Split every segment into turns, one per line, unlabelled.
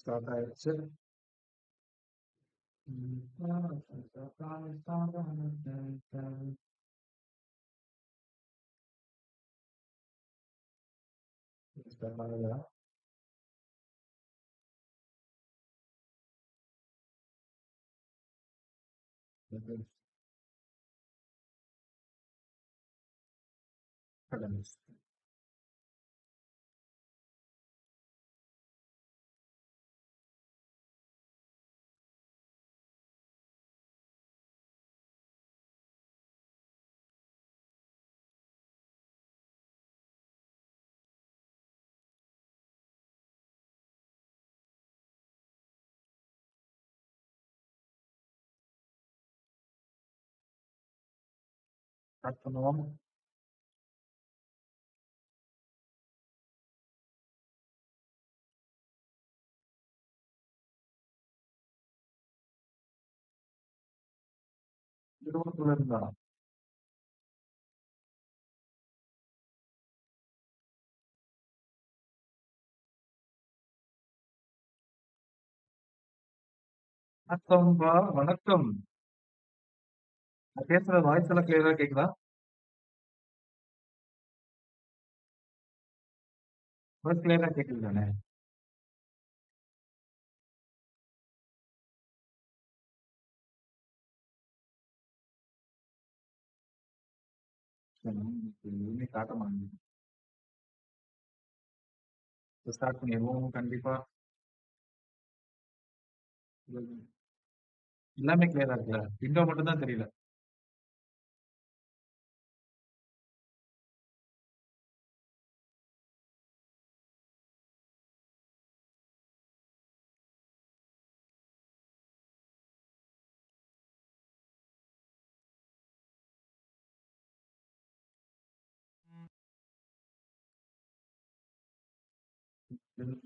Start ஆயிடுச்சு. Start ஆகுதா? Start பண்ணுவோம். இருபதுல இருந்தா வணக்கம்பா, வணக்கம். நான் பேசுற வாய்ஸ் எல்லாம் கிளியரா கேக்குதா? வாய்ஸ் கிளியரா கேக்குது தானே? எதுவுமே காட்ட மாட்டேங்குது. ஸ்டார்ட் பண்ணிடுவோம் கண்டிப்பா. எல்லாமே கிளியரா இருக்குல்ல? விண்டோ மட்டும் தான் தெரியல.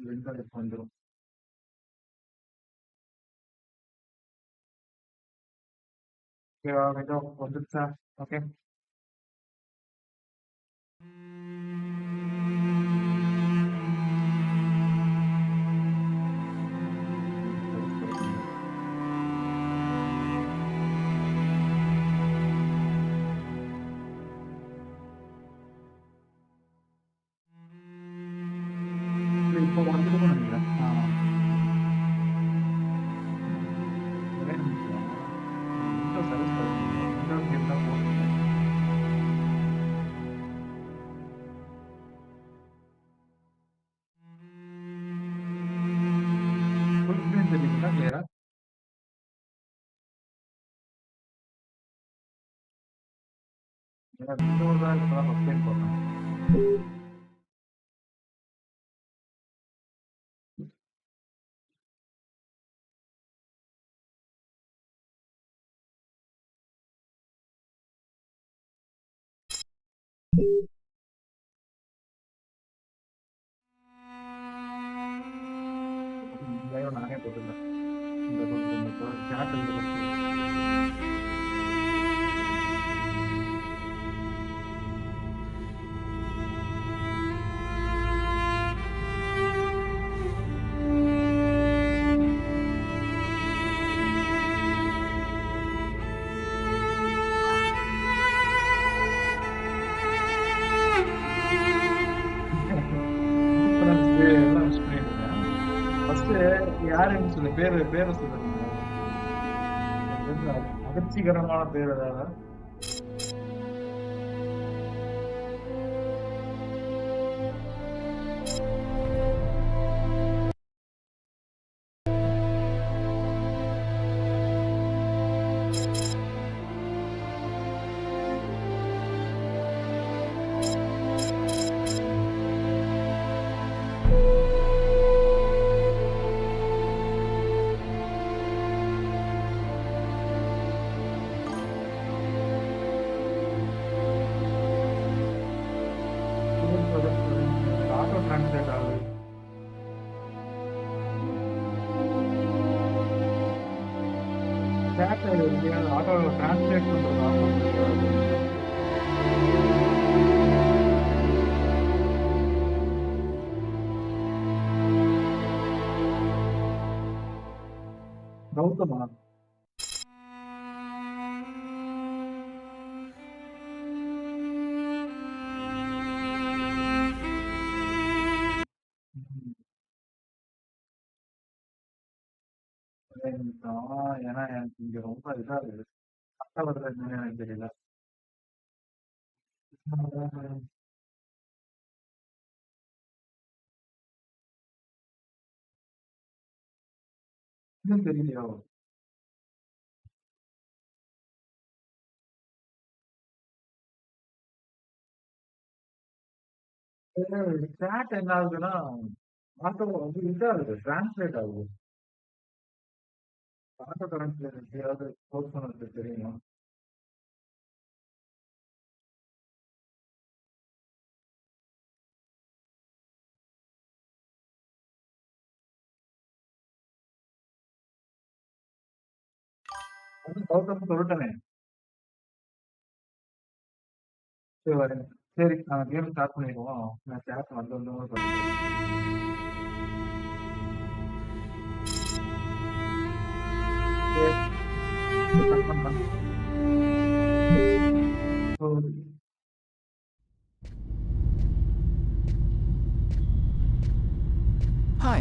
விண்டோ இப்போ வந்துடும். ஓகேவா? விண்டோ வந்துருச்சா? ஓகே. இப்போ வந்துருக்கும் நினைக்கிறேன். ஒரே நிமிஷம். விண்டோ சர்வீஸ் பண்ணுங்க. விண்டோ கேம் தான் போட்டுருக்கேன். ஃபுல் ஸ்க்ரீன் தெரியுதுங்களா கிளியரா? ஏன்னா விண்டோ தான் இப்பதான் ஃபர்ஸ்ட் டைம் போடுறேன். நானே போட்டுருந்தேன். இந்த சேனல் எல்லாம் மிஸ் பண்ணிருக்கேன். ஃபர்ஸ்ட் யாருன்னு சொல்லு, பேரை சொல்லுங்க. அதிர்ச்சிகரமான பேர் ஏதாவது? ஆட்டோ டிரான்ஸ்லேட் ஆகுது. சேட் ஆட்டோ டிரான்ஸ்லேட் பண்றது. கௌதமா? ம். ஒரே நிமிஷம். ஏன்னா எனக்கு இங்க ரொம்ப இதா இருக்குது. சத்தம் வருதா என்னன்னு எனக்கு தெரியல. இன்னும் தெரியலையோ? சாட் என்ன ஆகுதுன்னா, ஆட்டோ வந்து இதாகுது, டிரான்ஸ்லேட் ஆகுது. ஆட்டோ டிரான்ஸ்லேட் எப்படியாவது போஸ்ட் பண்ணது தெரியுமா? அது கௌதம் சொல்லிட்டேனே. சரி வரேன். சரி நம்ம கேம் ஸ்டார்ட் பண்ணிடுவோம். நான் சாட் வந்து வந்து பண்ணிக்கிறேன். சரி, கட் பண்றேன். So
Hi,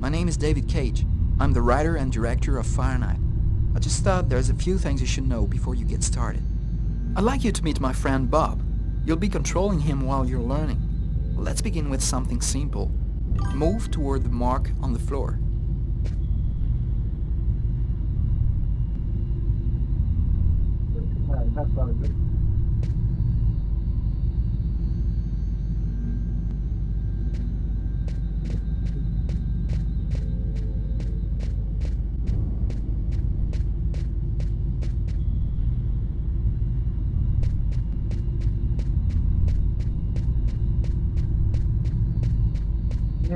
my name is David Cage. I'm the writer and director of Fire Night. I just thought there's a few things you should know before you get started. I'd like you to meet my friend Bob. You'll be controlling him while you're learning. Let's begin with something simple. Move toward the mark on the floor.
என்ன ஆகுது?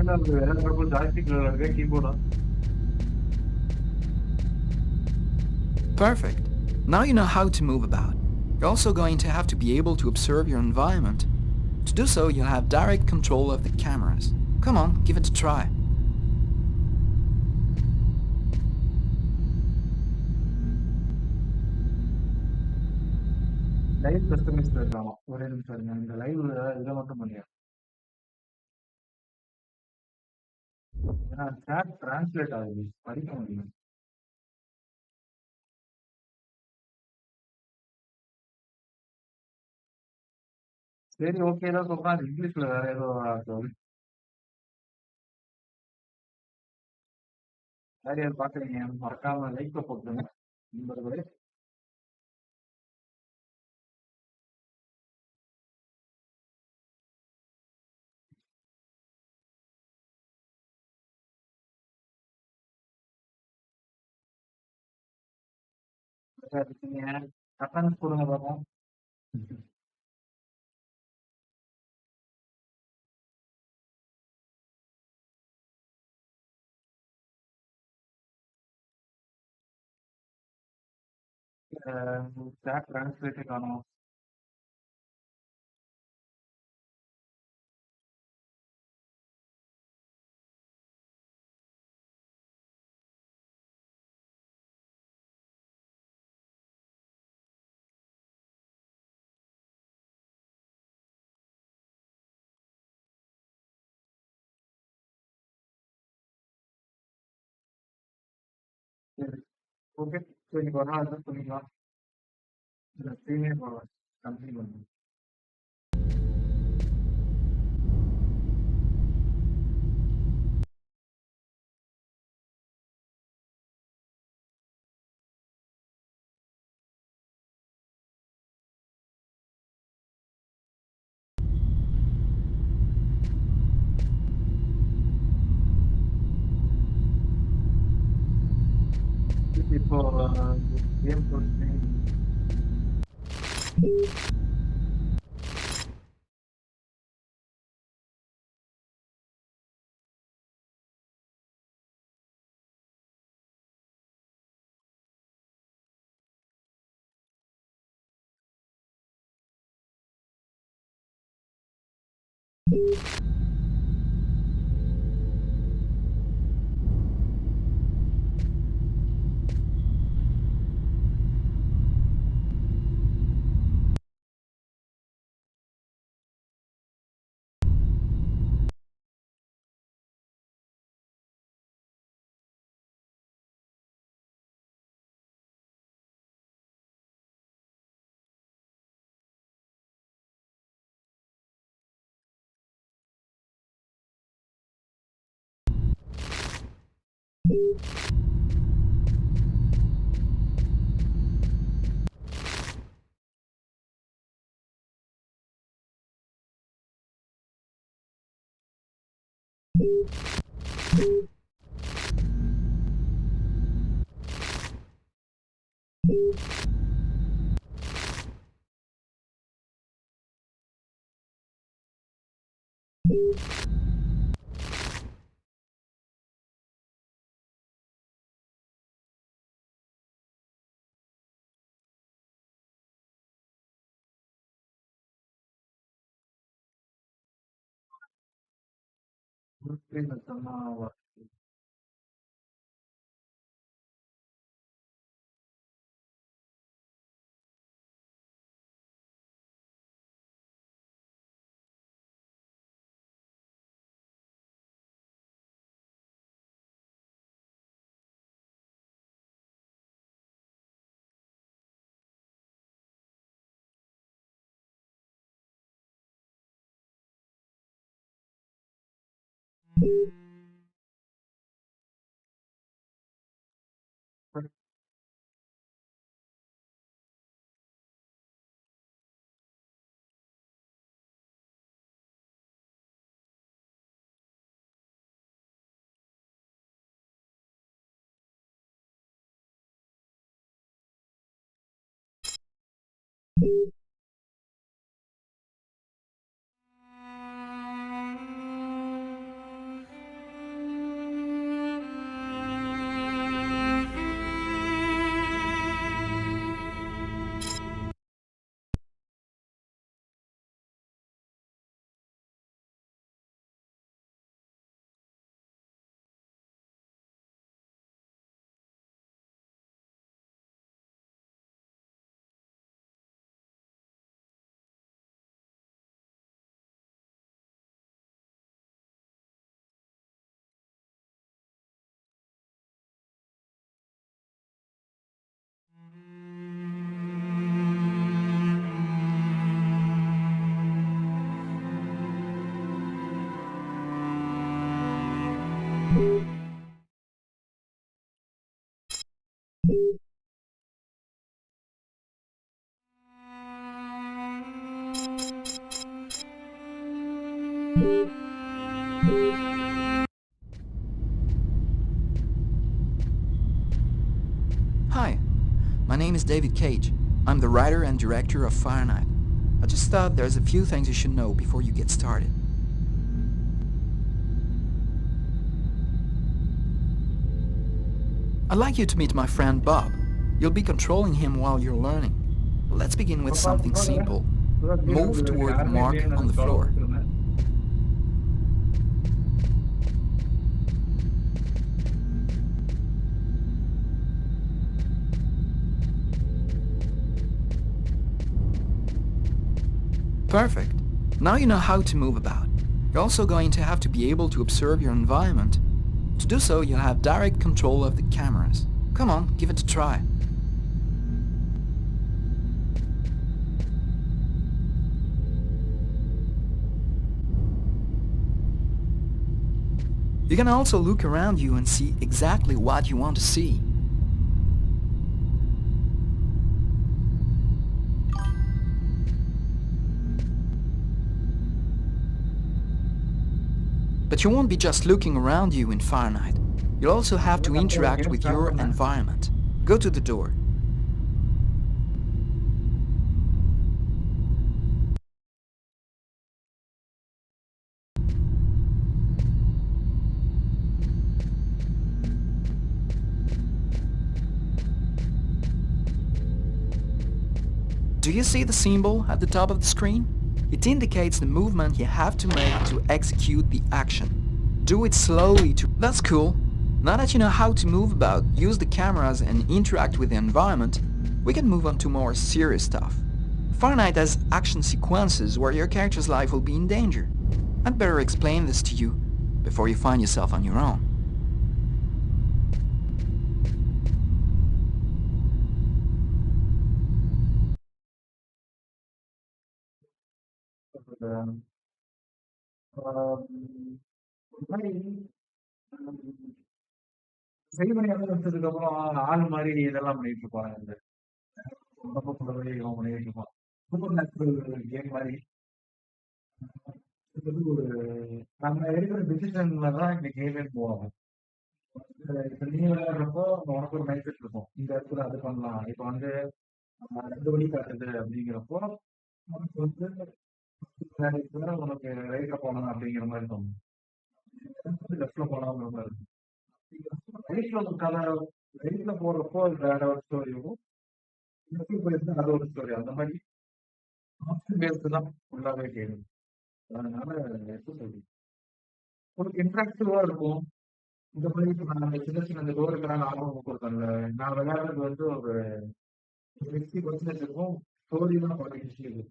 என்ன ஆகுது? வேற ஜாய்ஸ்டிக்ல இருக்க கீபோர்டா?
Perfect. Now you know how to move about. You're also going to have to be able to observe your environment. To do so, you'll have direct control of the cameras. Come on, give it a try.
Live கஸ்டமைஸ்ல இருக்காமா. ஒரே நிமிஷம் இருங்க. இந்த லைவ்ல இதை மட்டும் பண்ணியா. ஏன்னா சாட் டிரான்ஸ்லேட் ஆகுது. படிக்க முடியும். சரி ஓகே தான் சொல்றான். அது இங்கிலீஷ்ல வேற ஏதோ சொல்லு. யார் யார் பாக்குறீங்க மறக்காம லைக்க போட்டுருங்க நண்பர்களே. யார் யார் இருக்கீங்க? கட்டன்ஸ் கொடுங்க பார்ப்போம். சாட் டிரான்ஸ்லேட்டே காணும். சரி ஓகே. சரி இன்னைக்கு ஒரு நாள் அட்ஜஸ்ட் பண்ணிக்கலாம். இந்த ஸ்க்ரீனே கண்டினியூ பண்ணுங்க. இப்போ கேம் போட்டு Muslim السماوات.
Hi, my name is David Cage. I'm the writer and director of Fahrenheit. I just thought there's a few things you should know before you get started. I'd like you to meet my friend Bob. You'll be controlling him while you're learning. Let's begin with something simple. Move toward the mark on the floor. Perfect. Now you know how to move about. You're also going to have to be able to observe your environment. To do so, you'll have direct control of the cameras. Come on, give it a try. You can also look around you and see exactly what you want to see. But you won't be just looking around you in Fahrenheit. You'll also have to interact with your environment. Go to the door. Do you see the symbol at the top of the screen? It indicates the movement you have to make to execute the action. Do it slowly to... That's cool. Now that you know how to move about, use the cameras and interact with the environment, we can move on to more serious stuff. Fahrenheit has action sequences where your character's life will be in danger. I'd better explain this to you before you find yourself on your own.
May செய்வனை வச்சதுக்கு அப்புறம் ஆள் மாதிரி இதெல்லாம் பண்ணிட்டு இருப்பாங்க. இந்த உடம்புக்குள்ளவே இவன் பண்ணிட்டு இருப்பான். சூப்பர் நேச்சுரல் கேம் மாதிரி. இது வந்து ஒரு நம்ம எடுக்கிற டிசிஷன்ல தான் இந்த கேமே போகும். இப்ப நீ விளையாடுறப்போ உனக்கு ஒரு மைண்ட் செட் இருக்கும். இந்த இடத்துல அது பண்ணலாம். இப்ப வந்து 2 வழி காட்டுது அப்படிங்கிறப்போ, உனக்கு வந்து உனக்கு ரைட்ல போகணும் அப்படிங்கிற மாதிரி தோணும். லெஃப்ட்ல போகலாங்கிற மாதிரி இருக்கும். ரைட்ல ஒரு கதை ரைட்ல போறப்போ அது வேற ஒரு ஸ்டோரியும், லெஃப்ட்ல போயிருந்தா அது ஒரு ஸ்டோரி. அந்த மாதிரி ஆப்ஷன் பேஸ்டு தான் ஃபுல்லாவே கேம். அதனால எப்படி சொல்றது? ஒரு இன்ட்ராக்டிவா இருக்கும். இந்த மாதிரி இப்ப நான் அந்த சின்ன சின்ன இந்த டோருக்கெல்லாம் ஆர்வம் கொடுத்தேன்ல, நான் விளையாடுறது வந்து ஒரு 60% இருக்கும். ஸ்டோரி தான் 40%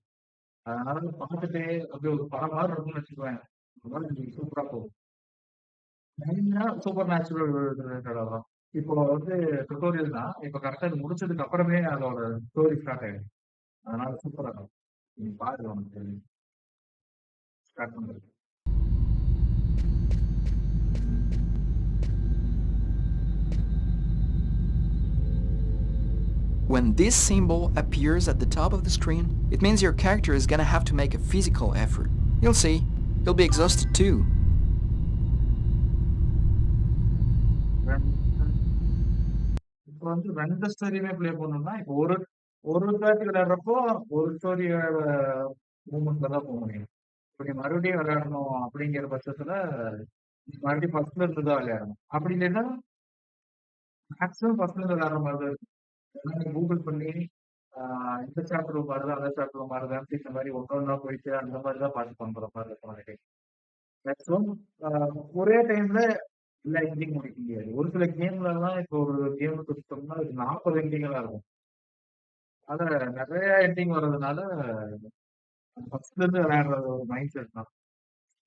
அதனால பார்த்துட்டே அப்படியே ஒரு படம் மாதிரி இருக்கும்னு வச்சுக்குவேன். அந்த மாதிரி சூப்பரா போகும். மெயினா சூப்பர் நேச்சுரல் ரிலேட்டடா தான். இப்போ வந்து டுட்டோரியல் தான். இப்போ கரெக்ட்டா இது முடிச்சதுக்கு அப்புறமே அதோட ஸ்டோரி ஸ்டார்ட் ஆயிடும். அதனால சூப்பரா இருக்கும். நீ பாரு உனக்கு ஸ்டார்ட் பண்றது.
When this symbol appears at the top of the screen, it means your character is gonna have to make a physical effort. You'll see, you'll be exhausted too.
இப்போ வந்து 2 ஸ்டோரியுமே ப்ளே பண்ணணும்னா, இப்போ ஒரு ஒரு தாட்டி விளையாடுறப்போ ஒரு ஸ்டோரியோட மூவ்மெண்ட்ல தான் போக முடியும். இப்ப நீ மறுபடியும் விளையாடணும் அப்படிங்கிற பட்சத்துல, நீ மறுபடியும் ஃபர்ஸ்ட்ல இருந்து தான் விளையாடணும். அப்படி இல்லைன்னா, மேக்ஸிமம் ஃபர்ஸ்ட்ல இருந்து விளையாடுற மாதிரி தான் இருக்கும். ஏன்னா நீ கூகுள் பண்ணி, இந்த சாப்டர் மாறுது, அந்த சாப்டர் மாறுதான்ட்டு இந்த மாதிரி ஒண்ணொண்ணா போயிட்டு அந்த மாதிரி தான் பார்த்து பண்ற மாதிரி இருக்கும் நினைக்கிறேன். மேக்ஸிமம் ஒரே டைம்ல எல்லா எண்டிங் முடிக்க முடியாது. ஒரு சில கேம்லலாம் இப்போ ஒரு கேம் கொடுத்தோம்னா அது 40 எண்டிங்களா இருக்கும். அதுல நிறைய எண்டிங் வர்றதுனால ஃபர்ஸ்ட்ல இருந்து விளையாடுற ஒரு மைண்ட் செட் தான்.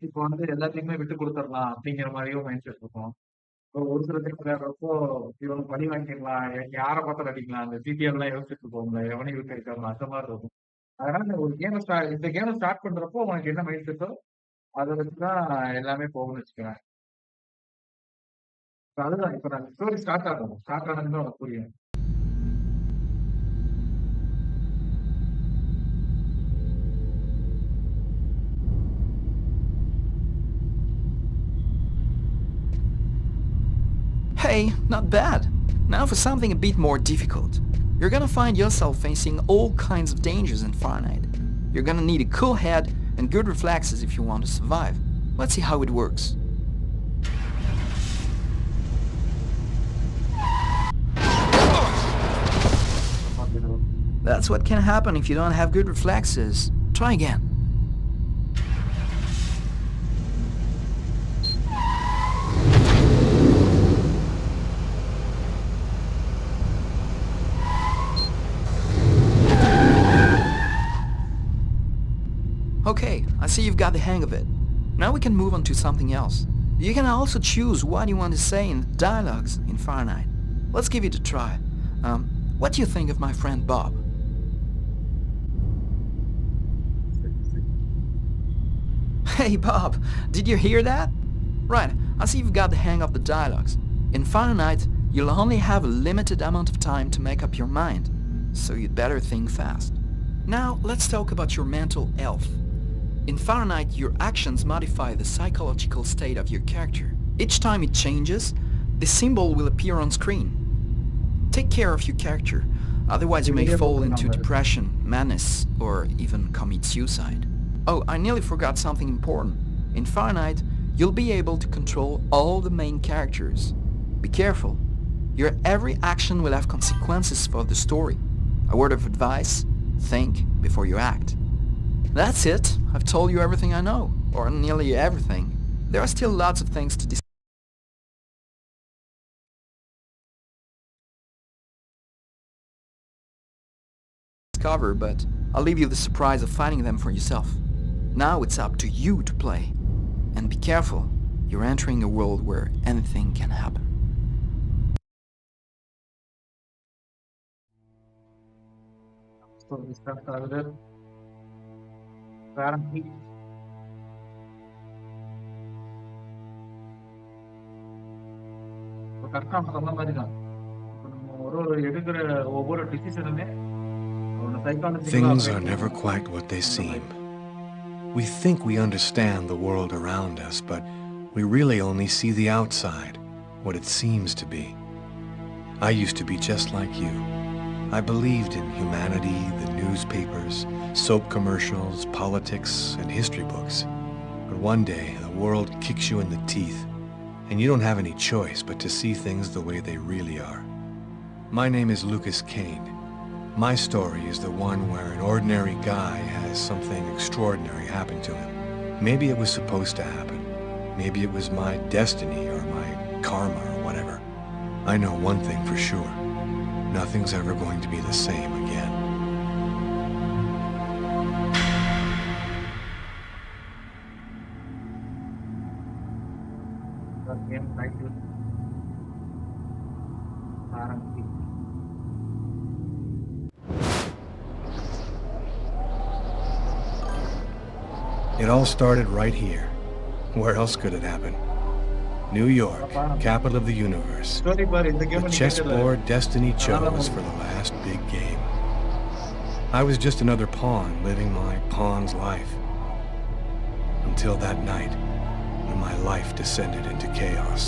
இப்போ வந்து எல்லாத்தையுமே விட்டு கொடுத்துடலாம் அப்படிங்கிற மாதிரியும் மைண்ட் செட் இருக்கும். இப்போ ஒரு சில டைம் விளையாடுறப்போ இவங்க பழி வாங்கிடலாம், யாரை பார்த்தாலும் அடிக்கலாம், அந்த ஜிடிஎம் எல்லாம் யோசிச்சுட்டு இருப்போம்ல, எவனையும் விட்டு அடிக்காம அந்த மாதிரி இருக்கும். அதனால ஒரு கேம் இந்த கேமை ஸ்டார்ட் பண்றப்போ உனக்கு என்ன மைண்ட் செட்டோ அதை வச்சுதான் எல்லாமே போகும்னு வச்சுக்கோங்க. அதுதான் இப்ப நான் ஸ்டோரி ஸ்டார்ட் ஆகும். ஸ்டார்ட் ஆனதுன்னு உனக்கு புரியும்.
Hey, not bad. Now for something a bit more difficult. You're gonna find yourself facing all kinds of dangers in Fahrenheit. You're gonna need a cool head and good reflexes if you want to survive. Let's see how it works. That's what can happen if you don't have good reflexes. Try again. Okay, I see you've got the hang of it. Now we can move on to something else. You can also choose what you want to say in the dialogues in Fahrenheit. Let's give it a try. What do you think of my friend Bob? Hey Bob, did you hear that? Right, I see you've got the hang of the dialogues. In Fahrenheit, you'll only have a limited amount of time to make up your mind, so you'd better think fast. Now, let's talk about your mental health. In Fahrenheit, your actions modify the psychological state of your character. Each time it changes, the symbol will appear on screen. Take care of your character, otherwise you may fall into depression, madness, or even commit suicide. Oh, I nearly forgot something important. In Fahrenheit, you'll be able to control all the main characters. Be careful. Your every action will have consequences for the story. A word of advice, think before you act. That's it. I've told you everything I know, or nearly everything. There are still lots of things to discover, but I'll leave you the surprise of finding them for yourself. Now it's up to you to play. And be careful, you're entering a world where anything can happen.
Story start ஆகுது. apparently கரெக்டா அவங்க சொன்ன மாதிரி தான். இப்ப நம்ம ஒரு எடுக்கிற ஒவ்வொரு டிசிஷனுமே சைக்காலஜிக்கலா
Things
அஃபெக்ட்
are never
பண்ணும்
quite what they
அந்த
seem.
மாதிரி.
We think we understand the world around us, but we really only see the outside, what it seems to be. I used to be just like you. I believed in humanity, the newspapers, soap commercials, politics, and history books. But one day, the world kicks you in the teeth, and you don't have any choice but to see things the way they really are. My name is Lucas Kane. My story is the one where an ordinary guy has something extraordinary happen to him. Maybe it was supposed to happen. Maybe it was my destiny or my karma or whatever. I know one thing for sure. Nothing's ever going to be the same again.
Game title ஆரம்பி.
It all started right here. Where else could it happen? New York, capital of the universe.
Story பாரு, இந்த
The
game நீ கேட்டல.
chessboard destiny chose for the last big game. I was just another pawn living my pawn's life. Until that night, when my life descended into chaos.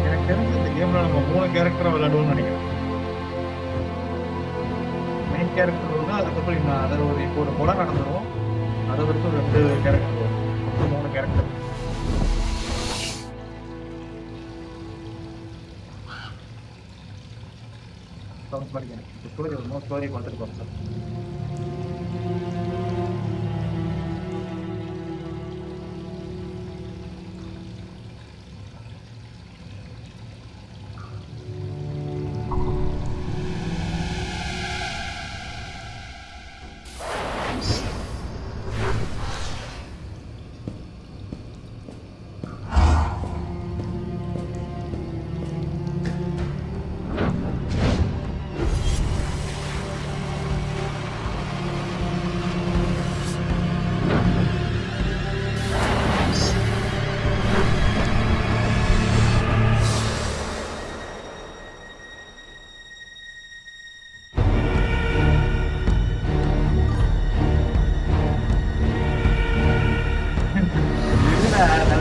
எனக்கு தெரிஞ்சு இந்த கேம்ல நம்ம 3 கேரக்டரா விளையாடுவோம்னு நினைக்கிறேன். மெயின் கேரக்டர் ஒண்ணு, அதுக்கப்புறம் இன்னும் அதில் இப்போ ஒரு கொலை நடந்துடும், அதை வரைக்கும் 2 கேரக்டர் வரும், மொத்தம் 3 கேரக்டர். படிக்கிறேன் ஸ்டோரி வருமோ, ஸ்டோரி பார்த்துட்டு பார்த்தேன்.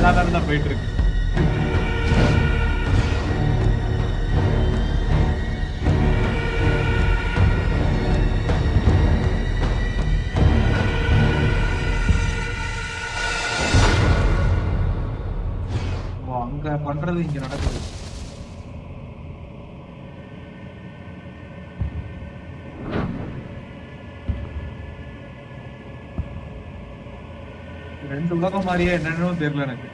நல்லா தான் போயிட்டு இருக்கு. அங்க பண்றது இங்க நடக்குது. ரெண்டு உலகம் மாதிரியே என்னன்னு தெரியல எனக்கு.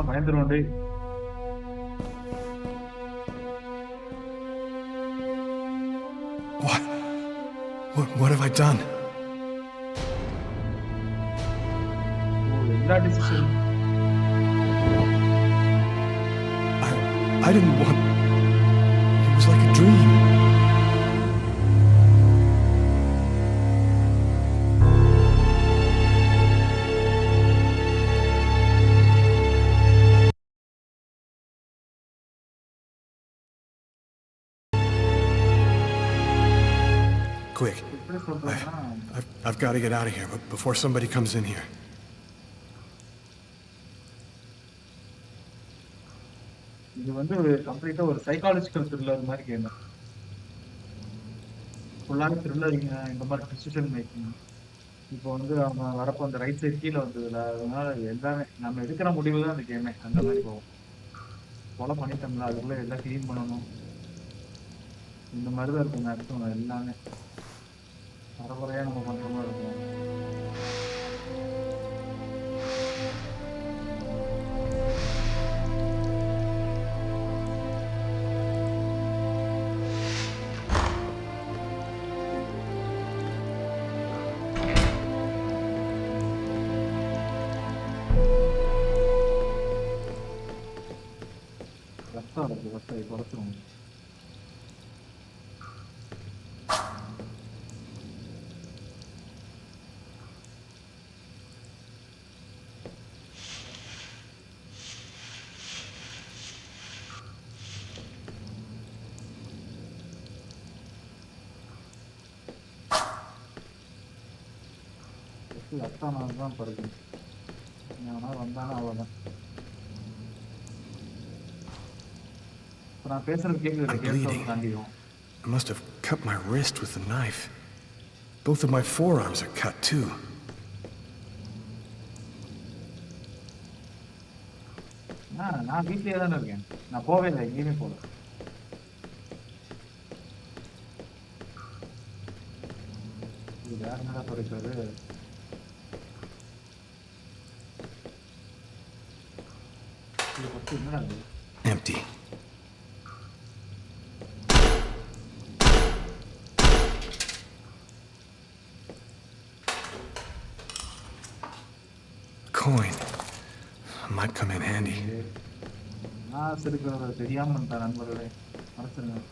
பயந்துருவோம் டேய்.
What have I done?
எல்லா decision
I didn't want. It was like a dream. Quick. I've got to get out of here, but before somebody comes in here.
இது வந்து கம்ப்ளீட்டா ஒரு சைக்காலஜிக்கல் த்ரில்லர் மாதிரி கேம். ஃபுல்லாவே த்ரில்லரிங்க இந்த மாதிரி டிசிஷன் மேக்கிங். இப்போ வந்து அவங்க வரப்போ அந்த ரைட் சைடு கீழே வந்ததுல அதனால எல்லாமே நம்ம எடுக்கிற முடிவு தான் அந்த கேமே அந்த மாதிரி போகும். கொலை பண்ணிட்டோம்ல அதுக்குள்ள எல்லாம் கிளீன் பண்ணணும் இந்த மாதிரி தான் இருக்கும் மேக்ஸிமம் எல்லாமே பரபரையா நம்ம பண்ற மாதிரி இருக்கும். ரத்தம் இருக்கு ரத்தம் குறைச்சிரும். ரத்தம் தான் படுது வந்தாலும் அவ்வளோதான். இப்போ நான் பேசுறது கேட்குது
I'm
கேட்டு
bleeding.
தாண்டிடும்.
I must have cut my wrist with the knife. Both of my forearms are cut too.
நான் வீட்லயே தானே இருக்கேன். நான் போவே இல்லை எங்கேயுமே போகல. இது வேற என்னடா சொல்லிருக்காரு. இது ஃபர்ஸ்ட் என்னடா இது?
Empty. Coin. Might come in handy.
நான் இருக்கிறத தெரியாம பண்ணிட்டேன் நண்பர்களே, மறைச்சிருங்க.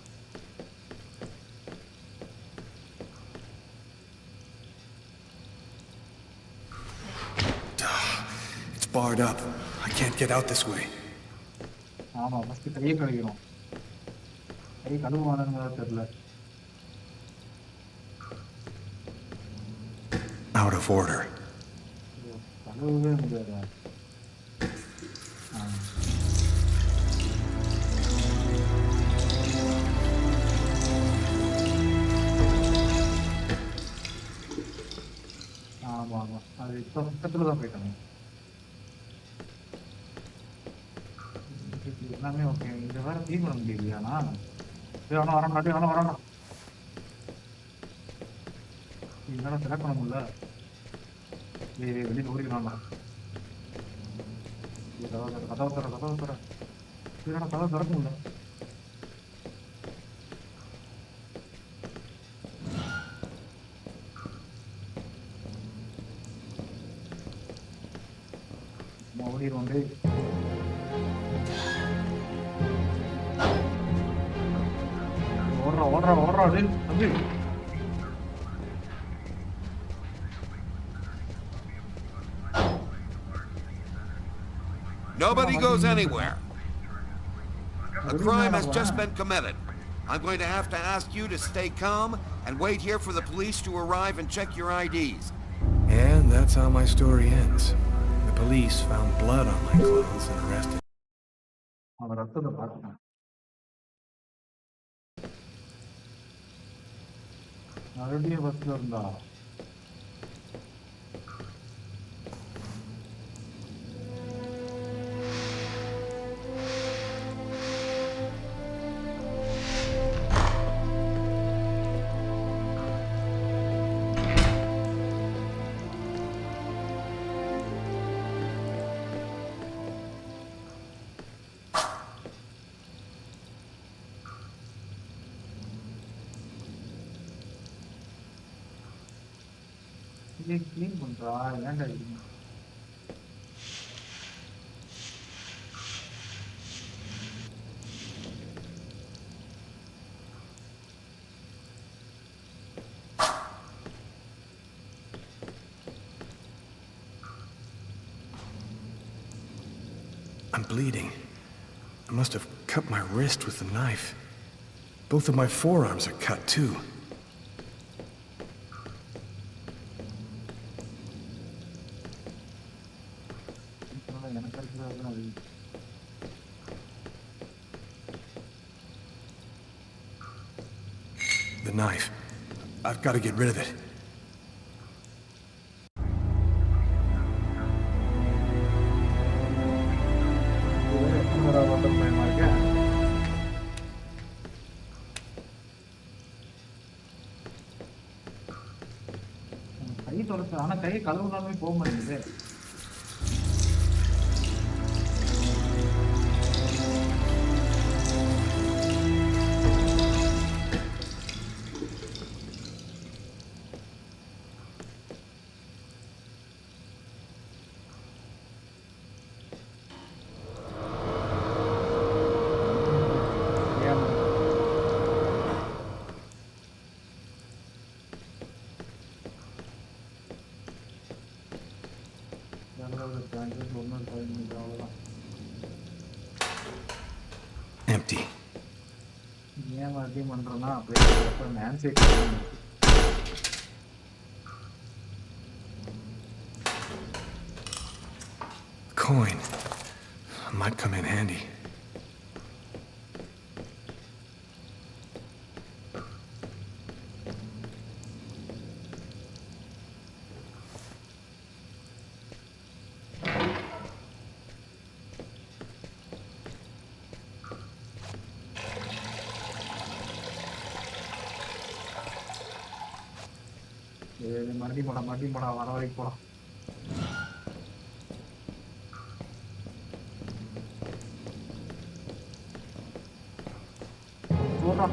It's barred up. I can't get out this way.
ஆமா ஃபர்ஸ்ட் கையை கழுவிடும். கை கழுவுவானுங்க தெரியல.
Out of order.
கழுவவே முடியாது. ஆமா ஆமா அது இப்போ பக்கத்துல தான் போயிட்டாங்க. எல்லாமே ஓகே. இந்த வேற க்ளீன் பண்ண முடியலையாண்ணா? வேணா வரணும் வேணா வரணும். இதெல்லாம் செலக்ட் பண்ண முடியல. வெளியில் ஓடிக்கிறான்டா. கதவை தர இதெல்லாம் கதவை திறக்க முடியல. ஓடிடுவோம். ஓடுறா தம்பி.
Nobody goes anywhere. A crime has just been committed. I'm going to have to ask you to stay calm and wait here for the police to arrive and check your IDs.
And that's how my story ends. The police found blood on my clothes and arrested.
அவன் ரத்தத்தை பார்த்தான். மறுபடியும் பஸ்ல இருந்தா clean பண்றா ஏன்டா இது?
I'm bleeding. I must have cut my wrist with the knife. Both of my forearms are cut too. The knife. I've got to get rid of it.
பயமா இருக்க. கை தொடச்சு ஆனா கை கழுவுனாலுமே போக மாட்டேங்குது.
Empty.
ஏன் மறுபடியும் பண்றோம்னா அப்படியே Nancy
Coin. Might come in handy.
மறுபடியும் போடா வர வரைக்கும் போடா. போடா.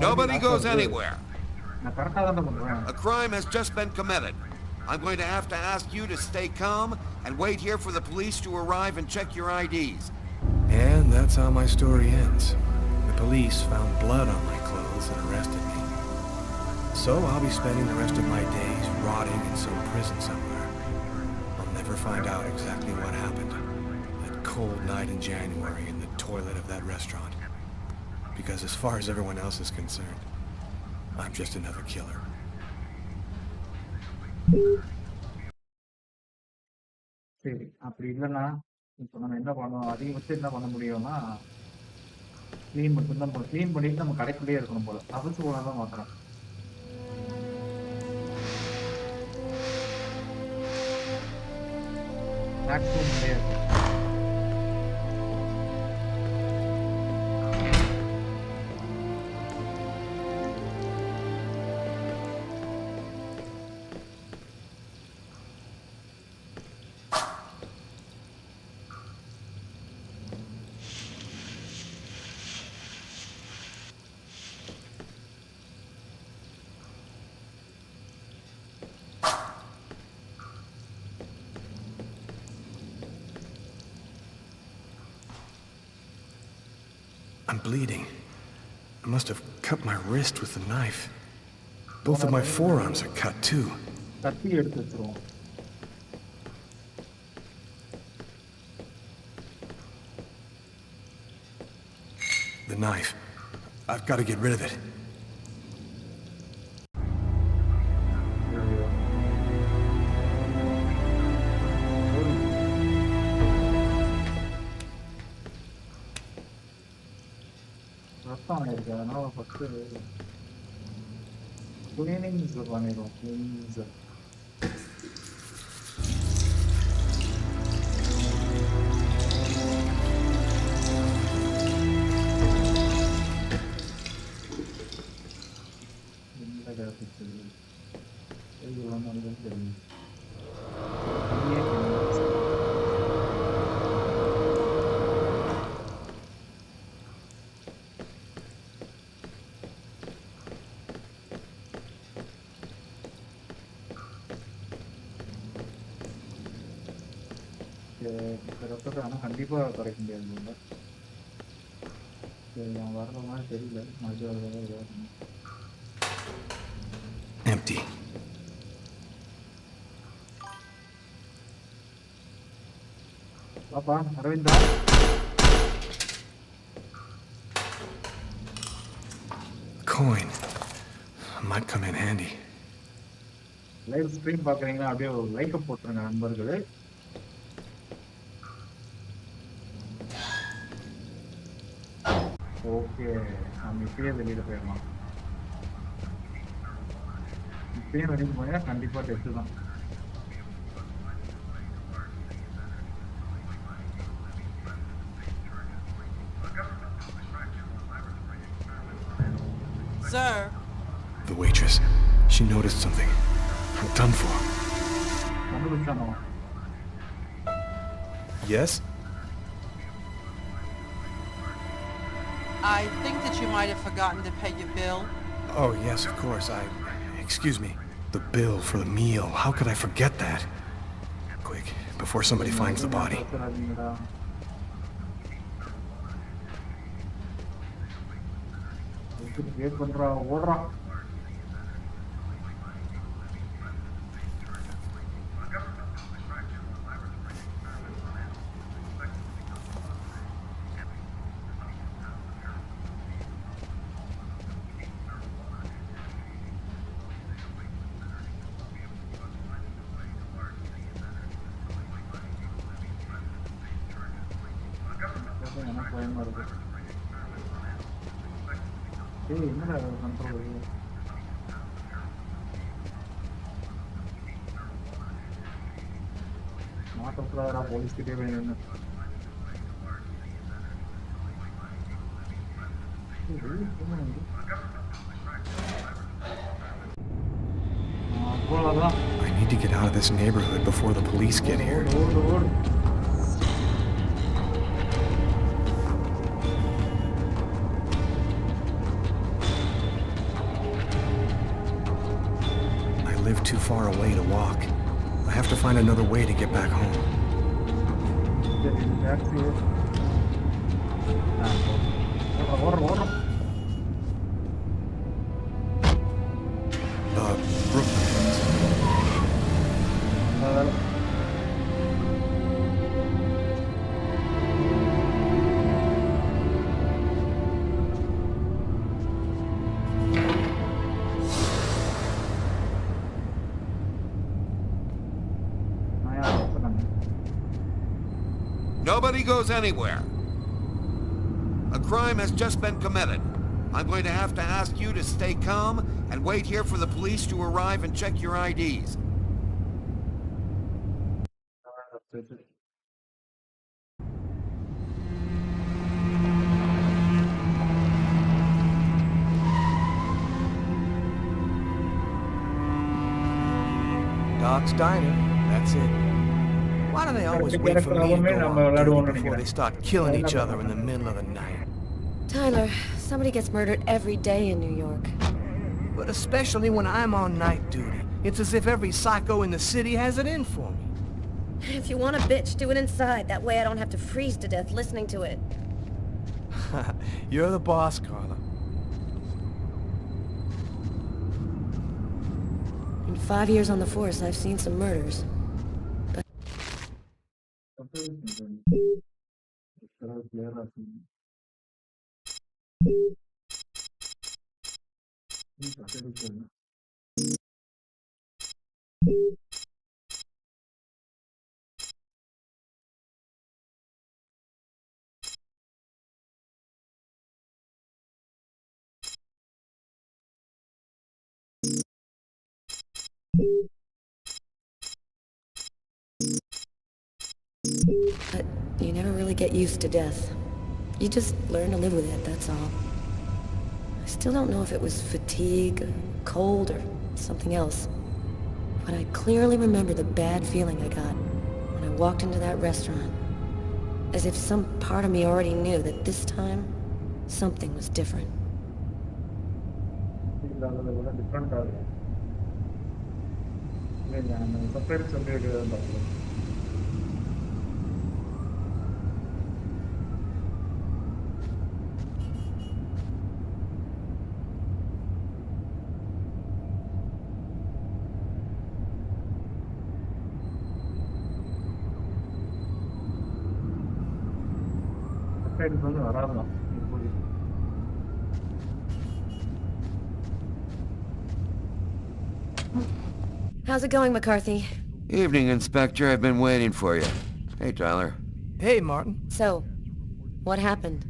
Nobody goes anywhere.
நான் கரெக்டா தான் பண்றேன்.
A crime has just been committed. I'm going to have to ask you to stay calm and wait here for the police to arrive and check your IDs.
And that's how my story ends. The police found blood on my clothes and arrested me. So I'll be spending the rest of my days rotting in some prison somewhere. I'll never find out exactly what happened that cold night in January in the toilet of that restaurant. Because as far as everyone else is concerned, I'm just another killer.
சரி அப்படி இல்லைன்னா இப்போ நம்ம என்ன பண்ணோம் அதையும் வச்சு என்ன பண்ண முடியும்னா க்ளீன் மட்டும்தான் க்ளீன் பண்ணிட்டு நம்ம கடைக்குள்ளேயே இருக்கணும் போல தவிச்சு போல தான் மாத்திரம் மேக்ஸிமம் இருக்கு.
I'm bleeding. I must have cut my wrist with the knife. Both of my forearms are cut too.
கத்தி எடுத்து வச்சிருவோம்.
The knife. I've got to get rid of it.
ரத்தம் இருக்கு அதனால ஃபர்ஸ்ட் கிளீனிங்ஸ் பண்ணிடுவோம். கிளீனிங்ஸ் ரத்தத்தை ஆனால் கண்டிப்பாக குறைக்க முடியாது. சரி நான் வர்ற மாதிரி தெரியல. மறுபடியும்
Empty.
பாப்பா Aravinda
Coin. Might come in handy.
Live stream பாக்குறீங்கன்னா அப்படியே ஒரு லைக் போட்டுருங்க நண்பர்களே. ஓகே, நம்ம இப்பயே வெளியில போயிடலாம். இப்பயே வெளியில போயா கண்டிப்பா டெஸ்ட் தான்.
Sir,
The waitress. She noticed something. I'm done for.
கண்டுபிடிச்சானோ?
Yes?
I think that you might have forgotten to pay your bill.
Oh, yes, of course. Excuse me. The bill for the meal. How could I forget that? Quick, before somebody finds the body.
அவசராதீங்கடா. Wait பண்றா, ஓடுறா. எனக்கு பயமா இருக்கு. ஏய், என்னடா control? மாட்டக்கூடாதா police கிட்டே போய் நின்னு. அவ்வளவுதான்.
I need to get out of this neighborhood before the police get here.
ஓடு ஓடு ஓடு.
I live too far away to walk. I have to find another way to get back home.
சரி, taxi. ஓடுற ஓடுற.
Brooklyn.
நல்ல வேலை. நான் யாரை கூப்பிடுறேன்?
Nobody goes anywhere. A crime has just been committed. I'm going to have to ask you to stay calm and wait here for the police to arrive and check your IDs.
சரி, சரி.
Doc's Diner. That's it. Why do they always wait for me to go on duty before they start killing each other in the middle of the night?
Tyler, somebody gets murdered every day in New York.
But especially when I'm on night duty. It's as if every psycho in the city has it in for me.
If you want a bitch, do it inside. That way I don't have to freeze to death listening to it.
You're the boss, Carla.
In 5 years on the force, I've seen some murders. But you never really get used to death. You just learn to live with it, that's all. I still don't know if it was fatigue, cold, or something else. But I clearly remember the bad feeling I got when I walked into that restaurant. As if some part of me already knew that this time, something was different.
Different ஆகுது. இல்லைங்க, நம்ம separate separate பார்க்கலாம். Separate வந்து வராதுதான் இப்போதைக்கு.
How's it going, McCarthy?
Evening, Inspector. I've been waiting for you. Hey, Tyler.
Hey, Martin.
So, what happened?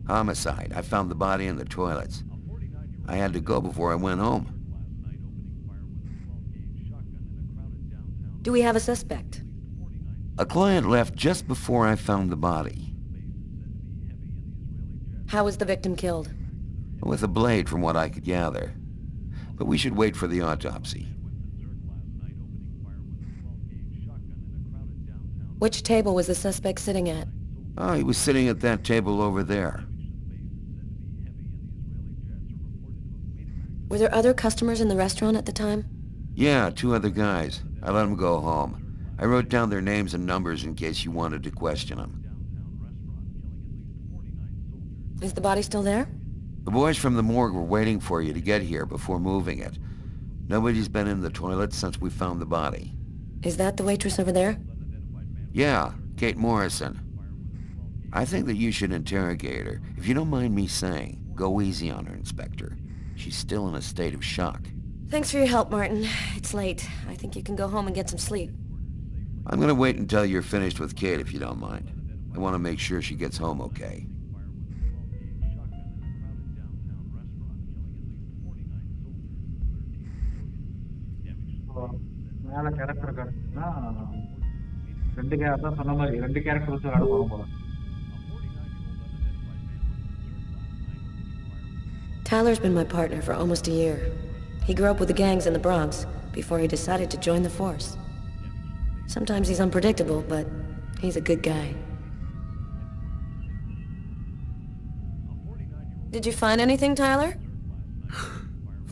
Homicide. I found the body in the toilets. I had to go before I went home.
Do we have a suspect?
A client left just before I found the body.
How was the victim killed?
With a blade, from what I could gather. But we should wait for the autopsy.
Which table was the suspect sitting at?
Oh, he was sitting at that table over there.
Were there other customers in the restaurant at the time?
Yeah, 2 other guys. I let them go home. I wrote down their names and numbers in case you wanted to question them.
Is the body still there?
The boys from the morgue were waiting for you to get here before moving it. Nobody's been in the toilet since we found the body.
Is that the waitress over there?
Yeah, Kate Morrison. I think that you should interrogate her. If you don't mind me saying, go easy on her, Inspector. She's still in a state of shock.
Thanks for your help, Martin. It's late. I think you can go home and get some sleep.
I'm gonna wait until you're finished with Kate, if you don't mind. I want to make sure she gets home okay.
மேல character காட்டுனா அதான் சொன்ன மாதிரி 2 character வச்சு விளையாட போறோம் போல.
Tyler's been my partner for almost a year. He grew up with the gangs in the Bronx before he decided to join the force. Sometimes he's unpredictable, but he's a good guy. Did you find anything, Tyler?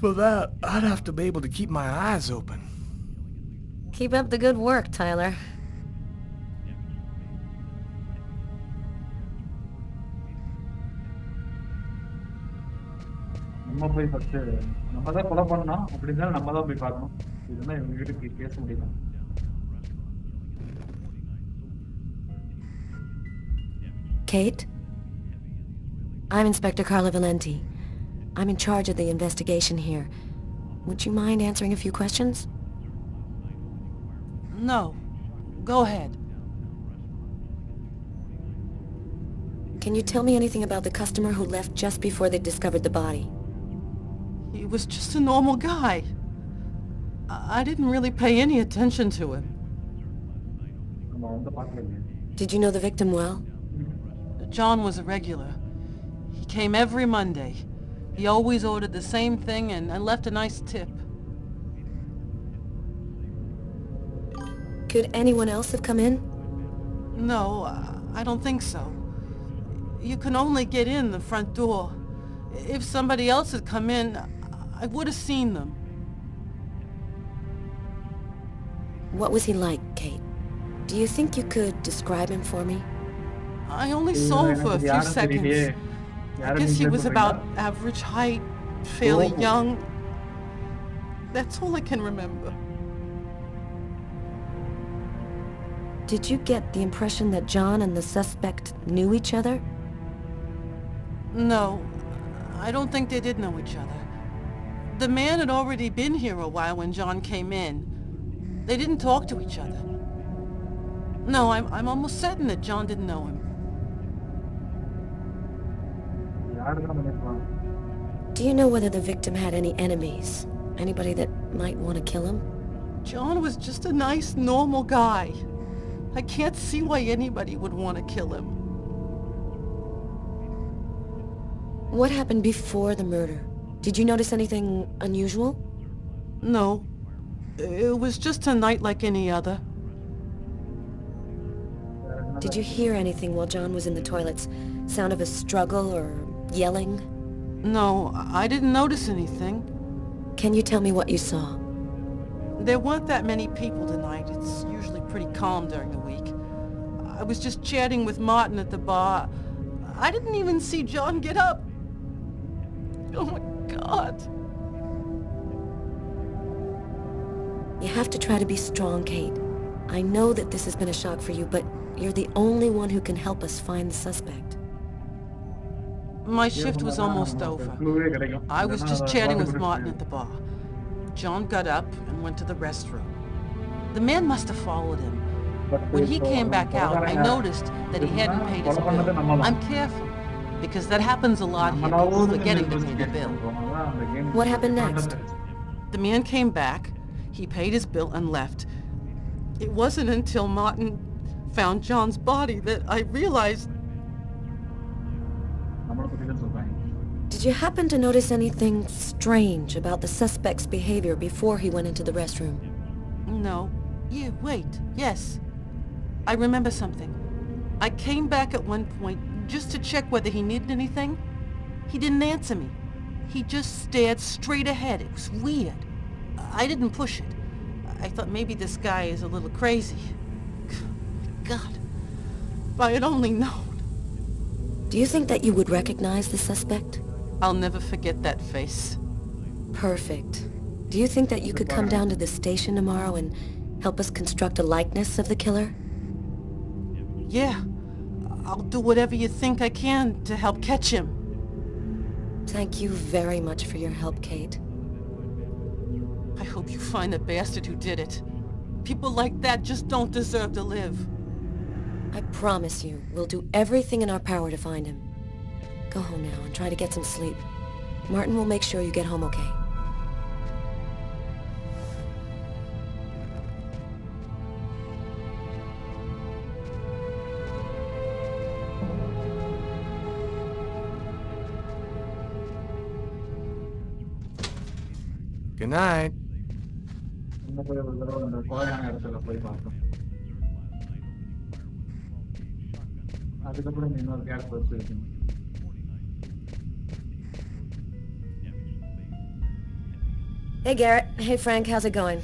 For that, I'd have to be able to keep my eyes open.
Keep up the good work, Tyler.
நம்ம போய் first நம்ம தான் கொலை பண்ணோம் அப்படின்னா நம்ம தான் போய் பார்க்கணும். இதுதான் இவங்க கிட்ட கேஸ் முடியலாம்.
Kate? I'm Inspector Carla Valenti. I'm in charge of the investigation here. Would you mind answering a few questions?
No. Go ahead.
Can you tell me anything about the customer who left just before they discovered the body?
He was just a normal guy. I didn't really pay any attention to him.
நம்ம வந்து பார்க்கலையே.
Did you know the victim well?
John was a regular. He came every Monday. He always ordered the same thing and left a nice tip.
Could anyone else have come in?
No, I don't think so. You can only get in the front door. If somebody else had come in, I would have seen them.
What was he like, Kate? Do you think you could describe him for me?
I only saw him for a few seconds. I guess he was about average height, fairly young. That's all I can remember.
Did you get the impression that John and the suspect knew each other?
No, I don't think they did know each other. The man had already been here a while when John came in. They didn't talk to each other. No, I'm almost certain that John didn't know him.
Do you know whether the victim had any enemies? Anybody that might want to kill him?
John was just a nice, normal guy. I can't see why anybody would want to kill him.
What happened before the murder? Did you notice anything unusual?
No. It was just a night like any other.
Did you hear anything while John was in the toilets? Sound of a struggle or yelling?
No, I didn't notice anything.
Can you tell me what you saw?
There weren't that many people tonight. It's usually pretty calm during the week. I was just chatting with Martin at the bar. I didn't even see John get up. Oh my God.
You have to try to be strong, Kate. I know that this has been a shock for you, but you're the only one who can help us find the suspect.
My shift was almost over. I was just chatting with Martin at the bar. John got up and went to the restroom. The man must have followed him.
But
When he
இப்போ
came
அவன்
back out, I
Kolaikaran
noticed that he hadn't paid his
கொலை பண்ணது
bill.
நம்ம தான்.
I'm careful, because that happens a lot here, people forgetting to pay the bill.
What happened next?
The man came back, he paid his bill and left. It wasn't until Martin found John's body that I realized...
நம்மளை பத்தி தான் சொல்றாங்க.
Did you happen to notice anything strange about the suspect's behavior before he went into the restroom?
No. Yeah, wait. Yes. I remember something. I came back at one point just to check whether he needed anything. He didn't answer me. He just stared straight ahead. It was weird. I didn't push it. I thought maybe this guy is a little crazy. God, if I had only known.
Do you think that you would recognize the suspect?
I'll never forget that face.
Perfect. Do you think that you could come down to the station tomorrow and help us construct a likeness of the killer?
Yeah. I'll do whatever you think I can to help catch him.
Thank you very much for your help, Kate.
I hope you find the bastard who did it. People like that just don't deserve to live.
I promise you, we'll do everything in our power to find him. Go home now and try to get some sleep. Martin will make sure you get home okay.
Good night.
இன்னும் போய் ஒரு தடவை அந்த கொலையான இடத்துல போய் பார்த்தோம். அதுக்கப்புறம் இன்னொரு கேரக்டர் வச்சிருக்கீங்க.
Hey, Garrett. Hey, Frank. How's it going?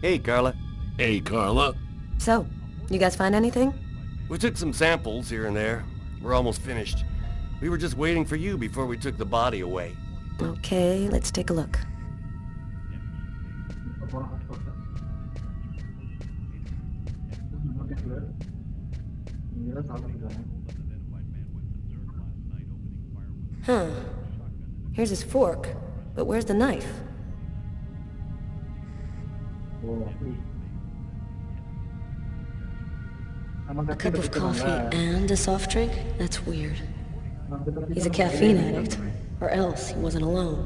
Hey, Carla.
Hey, Carla.
So, you guys find anything?
We took some samples here and there. We're almost finished. We were just waiting for you before we took the body away.
Okay, let's take a look. Huh. Here's his fork, but where's the knife? A cup of coffee and a soft drink? That's weird. He's a caffeine addict, or else he wasn't alone.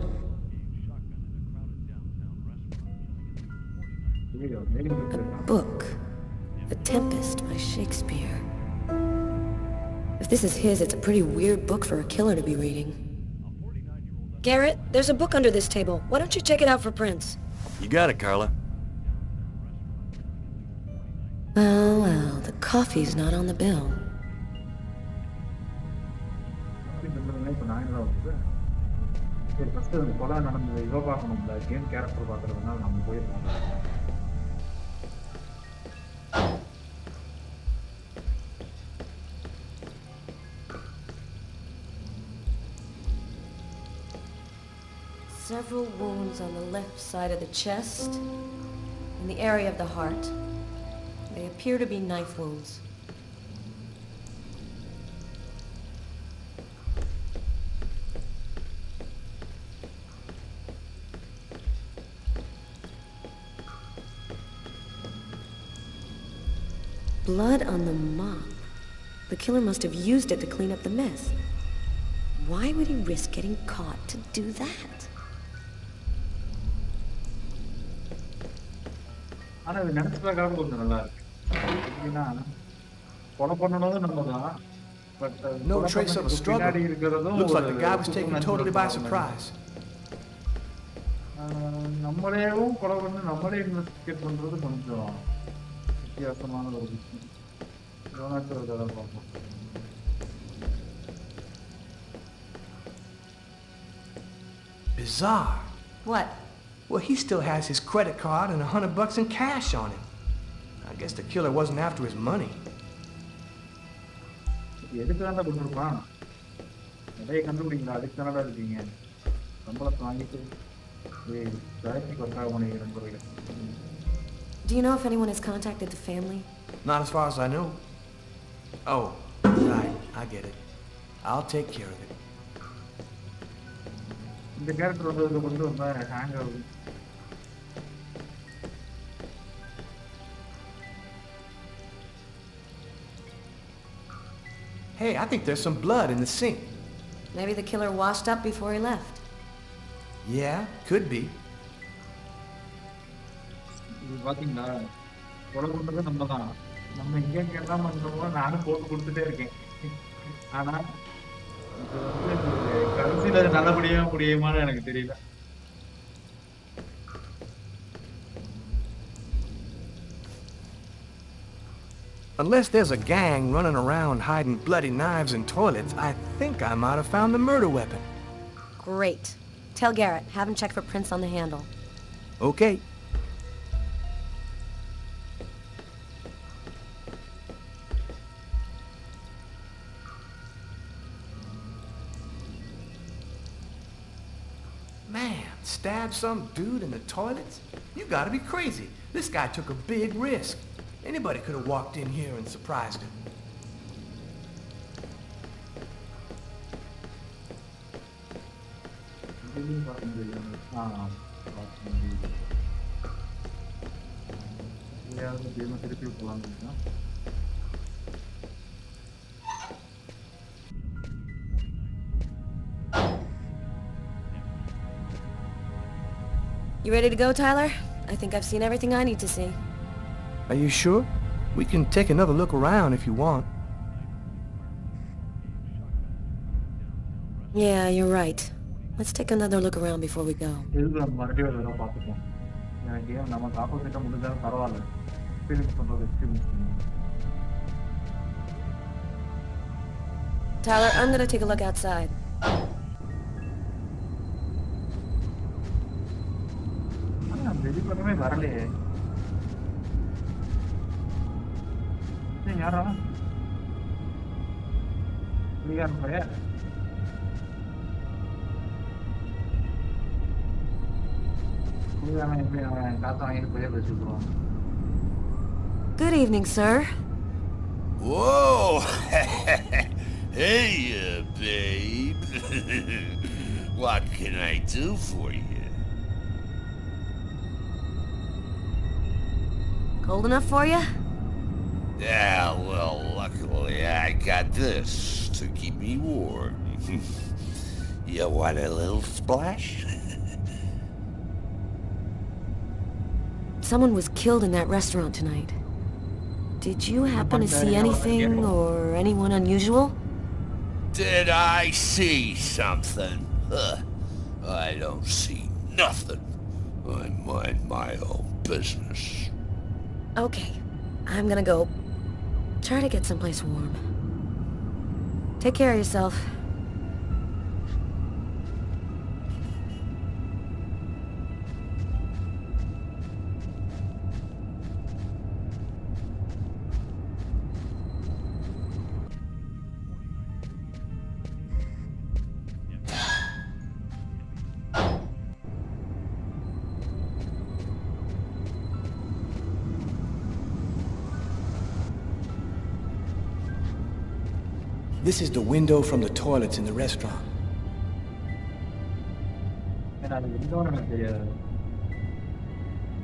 A book. The Tempest by Shakespeare. If this is his, it's a pretty weird book for a killer to be reading. Garrett, there's a book under this table. Why don't you check it out for prints?
You got it, Carla.
Well, the coffee's not on the bill.
கொலை நடந்தது இவ பார்க்கணும்ல game character பார்க்கறதுனால நம்ம போயிருக்கோம்.
Several wounds on the left side of the chest, in the area of the heart. They appear to be knife wounds. Blood on the mop. The killer must have used it to clean up the mess. Why would he risk getting caught to do that?
ஆனா இது நினைச்சு பார்க்கறது கொஞ்சம் நல்லா இருக்கு. எப்படின்னா கொலை பண்ணனதும் நம்ம தான். But
No trace of a struggle. Looks like the guy was taken totally by surprise.
நம்மளேவும் கொலை பண்ணி நம்மளே இன்வெஸ்டிகேட் பண்றது கொஞ்சம் வித்தியாசமான ஒரு விஷயம். யோனாச்சும் ஒரு கதை பார்ப்போம்.
Bizarre.
What?
Well, he still has his credit card and $100 in cash on him. I guess the killer wasn't after his money.
எதுக்கு தான் கொடுத்துருப்பான்? நிறைய கண்டுபிடிங்களா? அதுக்கு தானடா இருக்கீங்க. சம்பளத்தை வாங்கிட்டு வேலைக்கு ஒர்க்காக பண்ணிக்கிறேன்.
Do you know if anyone has contacted the family?
Not as far as I know. Oh, right. I get it. I'll take care of it.
இந்த கேரக்டர் வந்ததுக்கு வந்து ரொம்ப ஹேங் ஆகுது.
Hey, I think there's some blood in the sink.
Maybe the killer washed up before he left.
Yeah, could be.
இது பாத்தீங்களா, கொலை பண்றது நம்ம தான். நம்ம எங்க கேட்டாம பண்ணுவோம், நானும் போட்டு கொடுத்துட்டே இருக்கேன். ஆனா இது கடைசியில அது நல்லபடியா முடியுமான்னு எனக்கு தெரியல.
Unless there's a gang running around hiding bloody knives in toilets, I think I might have found the murder weapon.
Great. Tell Garrett, have him check for prints on the handle.
Okay. Man, stab some dude in the toilets? You gotta be crazy. This guy took a big risk. Anybody could have walked in here and surprised him.
திருப்பி போலாம்.
You ready to go, Tyler? I think I've seen everything I need to see.
Are you sure? We can take another look around if you want.
Yeah, you're right. Let's take another look around before we go.
எதுக்கு நம்ம மறுபடியும் ஒரு தடவை பார்த்துப்போம். எனக்கு நமக்கு ஆப்போசிட்டா முடிஞ்சாலும் பரவாயில்ல. எக்ஸ்பீரியன்ஸ் பண்றது எக்ஸ்பீரியன்ஸ் பண்ணுவோம்.
Tyler, I'm gonna take a look outside.
வெளிப்படமே வரலையே. யாரா பையன்?
Good evening, sir.
Whoa! Hey, babe. What can I do for you?
Cold enough for you?
Yeah, well, luckily I got this to keep me warm. You want a little splash?
Someone was killed in that restaurant tonight. Did you happen to see anything or anyone unusual?
Did I see something? I don't see nothing. I mind my own business.
Okay, I'm gonna go try to get someplace warm. Take care of yourself.
This is the window from the toilets in the restaurant.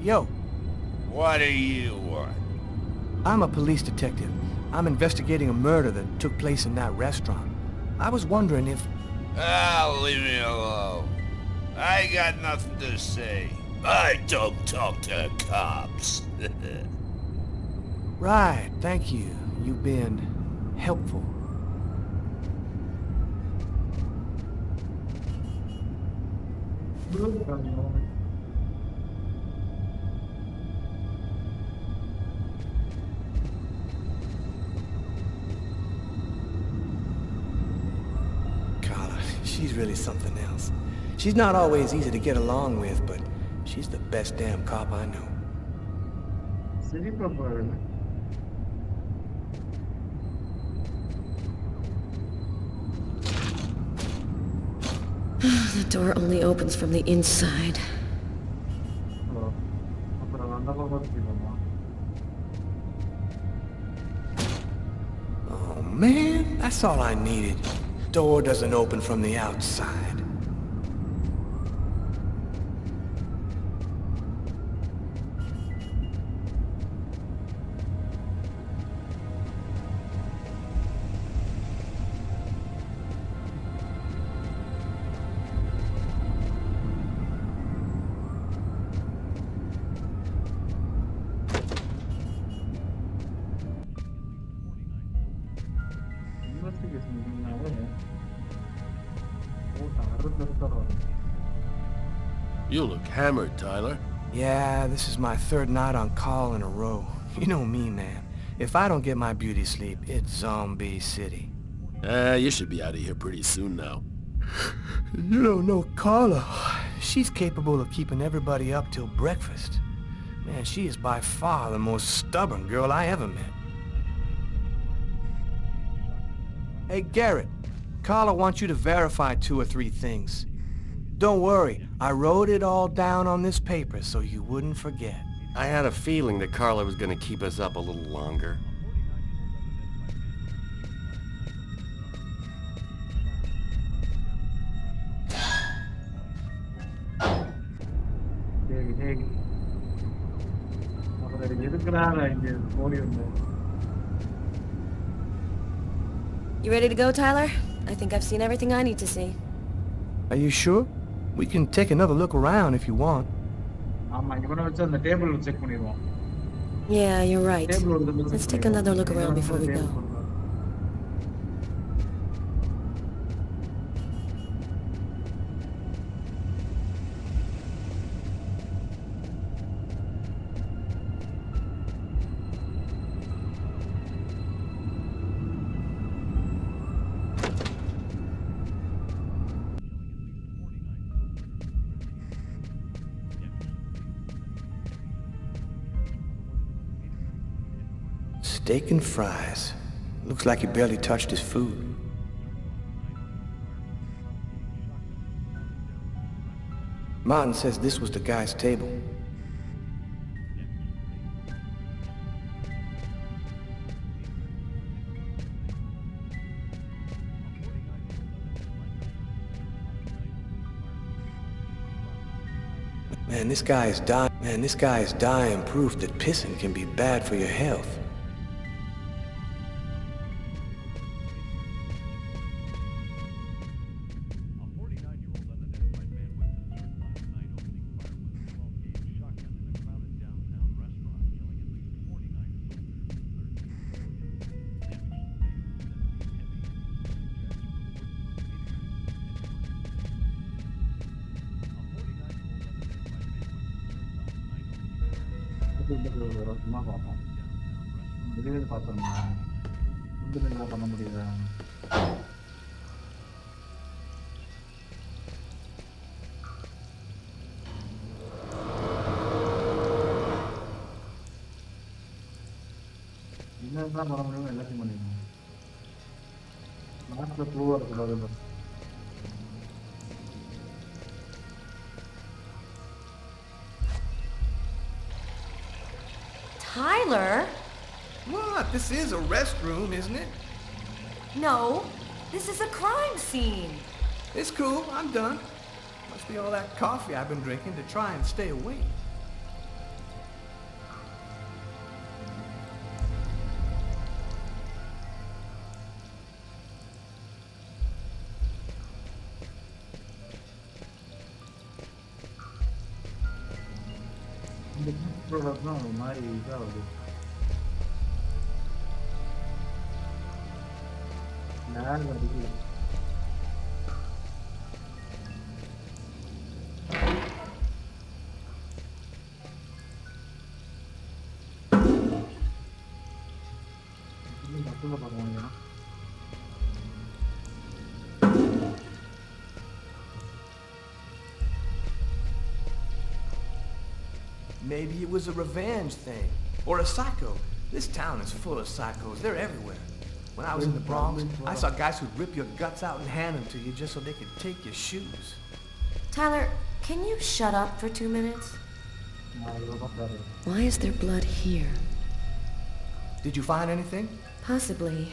Yo.
What do you want?
I'm a police detective. I'm investigating a murder that took place in that restaurant. I was wondering if...
Leave me alone. I got nothing to say. I don't talk to cops.
Right, thank you. You've been helpful. Carla, she's really something else. She's not always easy to get along with, but she's the best damn cop I know.
The door only opens from the inside.
Oh man, that's all I needed. Door doesn't open from the outside.
You look hammered, Tyler.
Yeah, this is my third night on call in a row. You know me, man. If I don't get my beauty sleep, it's Zombie City.
You should be out of here pretty soon now.
You don't know Carla. She's capable of keeping everybody up till breakfast. Man, she is by far the most stubborn girl I ever met. Hey, Garrett. Carla wants you to verify 2 or 3 things. Don't worry, I wrote it all down on this paper so you wouldn't forget.
I had a feeling that Carla was gonna keep us up a little longer.
You ready to go, Tyler? I think I've seen everything I need to see.
Are you sure? We can take another look around if you want.
Yeah, you're right. Let's take another look around before we go.
Steak and fries. Looks like he barely touched his food. Martin says this was the guy's table. Man, this guy is dying proof that pissing can be bad for your health.
Tyler?
What? This is a restroom, isn't it?
No, this is a crime scene.
It's cool. I'm done. Must be all that coffee I've been drinking to try and stay awake. Maybe it was a revenge thing. Or a psycho. This town is full of psychos. They're everywhere. When I was in the Bronx, I saw guys who'd rip your guts out and hand them to you just so they could take your shoes.
Tyler, can you shut up for 2 minutes? Why is there blood here?
Did you find anything?
Possibly.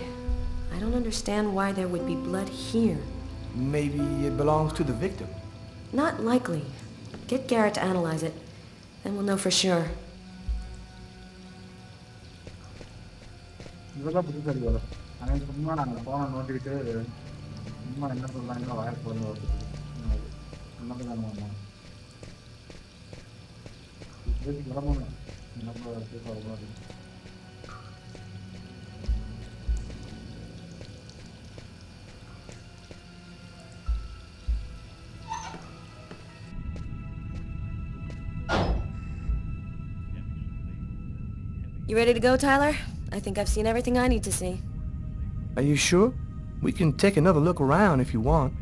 I don't understand why there would be blood here.
Maybe it belongs to the victim.
Not likely. Get Garrett to analyze it. Then we'll know for sure. You ready to go, Tyler? I think I've seen everything I need to see.
Are you sure? We can take another look around if you want.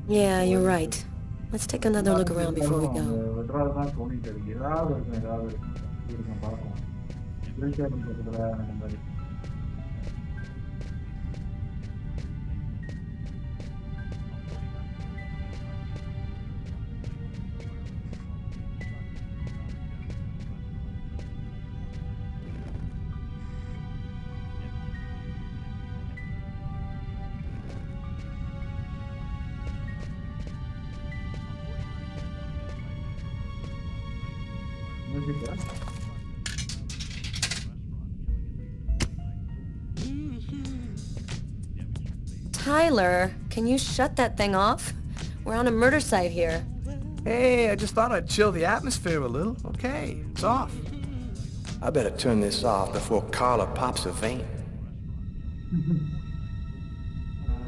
Yeah, you're right. Let's take another look around before we go.
வெட்டுறதுதான் தோணிட்டு இருக்கு. ஏதாவது இருக்கும், ஏதாவது இருக்கும் பார்ப்போம். வில்சேர் பக்கத்துல அந்த மாதிரி. Music,
Tyler, can you shut that thing off? We're on a murder site here.
Hey, I just thought I'd chill the atmosphere a little. Okay, it's off. I better turn this off before Carla pops a vein.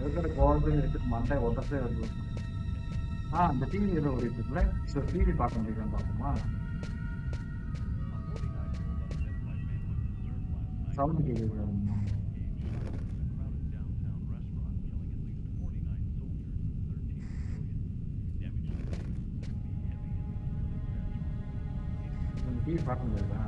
இருக்கிற கோவத்தையும் எடுத்துட்டு மண்டை ஒட்டத்தே வருது. இந்த TV ஏதோ ஓடிட்டு இருக்குல்ல, so TV பார்க்க முடியுதான்னு பார்ப்போமா? சவுண்ட் கேட்குது. டிவி பார்க்க முடியாதா?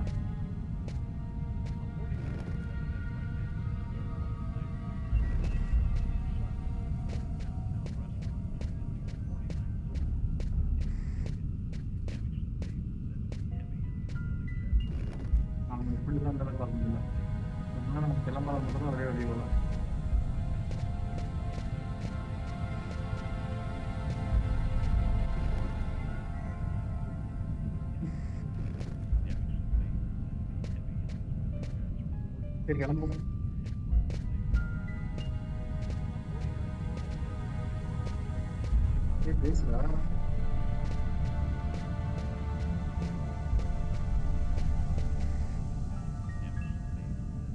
நம்ம இப்படி தான் பார்க்க முடியல. நம்ம கிளம்புற மட்டும் ஒரே வழி வரும். சரி கிளம்பும். பேசுறா.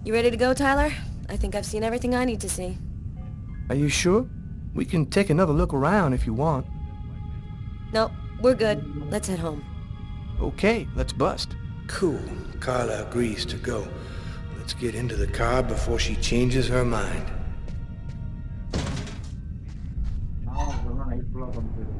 You ready to go, Tyler? I think I've seen everything I need to see.
Are you sure? We can take another look around if you want.
No, we're good. Let's head home.
Okay, let's bust.
Cool. Carla agrees to go. Let's get into the car before she changes her mind.
Night ஃபுல்லாக பண்ணிட்டு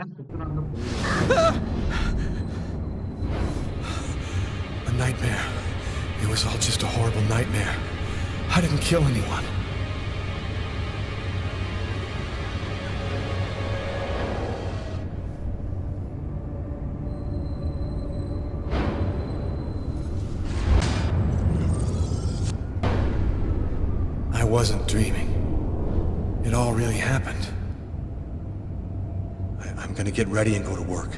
ஏன் சுற்றுறாங்க புரியுது.
A nightmare. It was all just a horrible nightmare. I didn't kill anyone. I wasn't dreaming. It all really happened. I'm gonna get ready and go to work.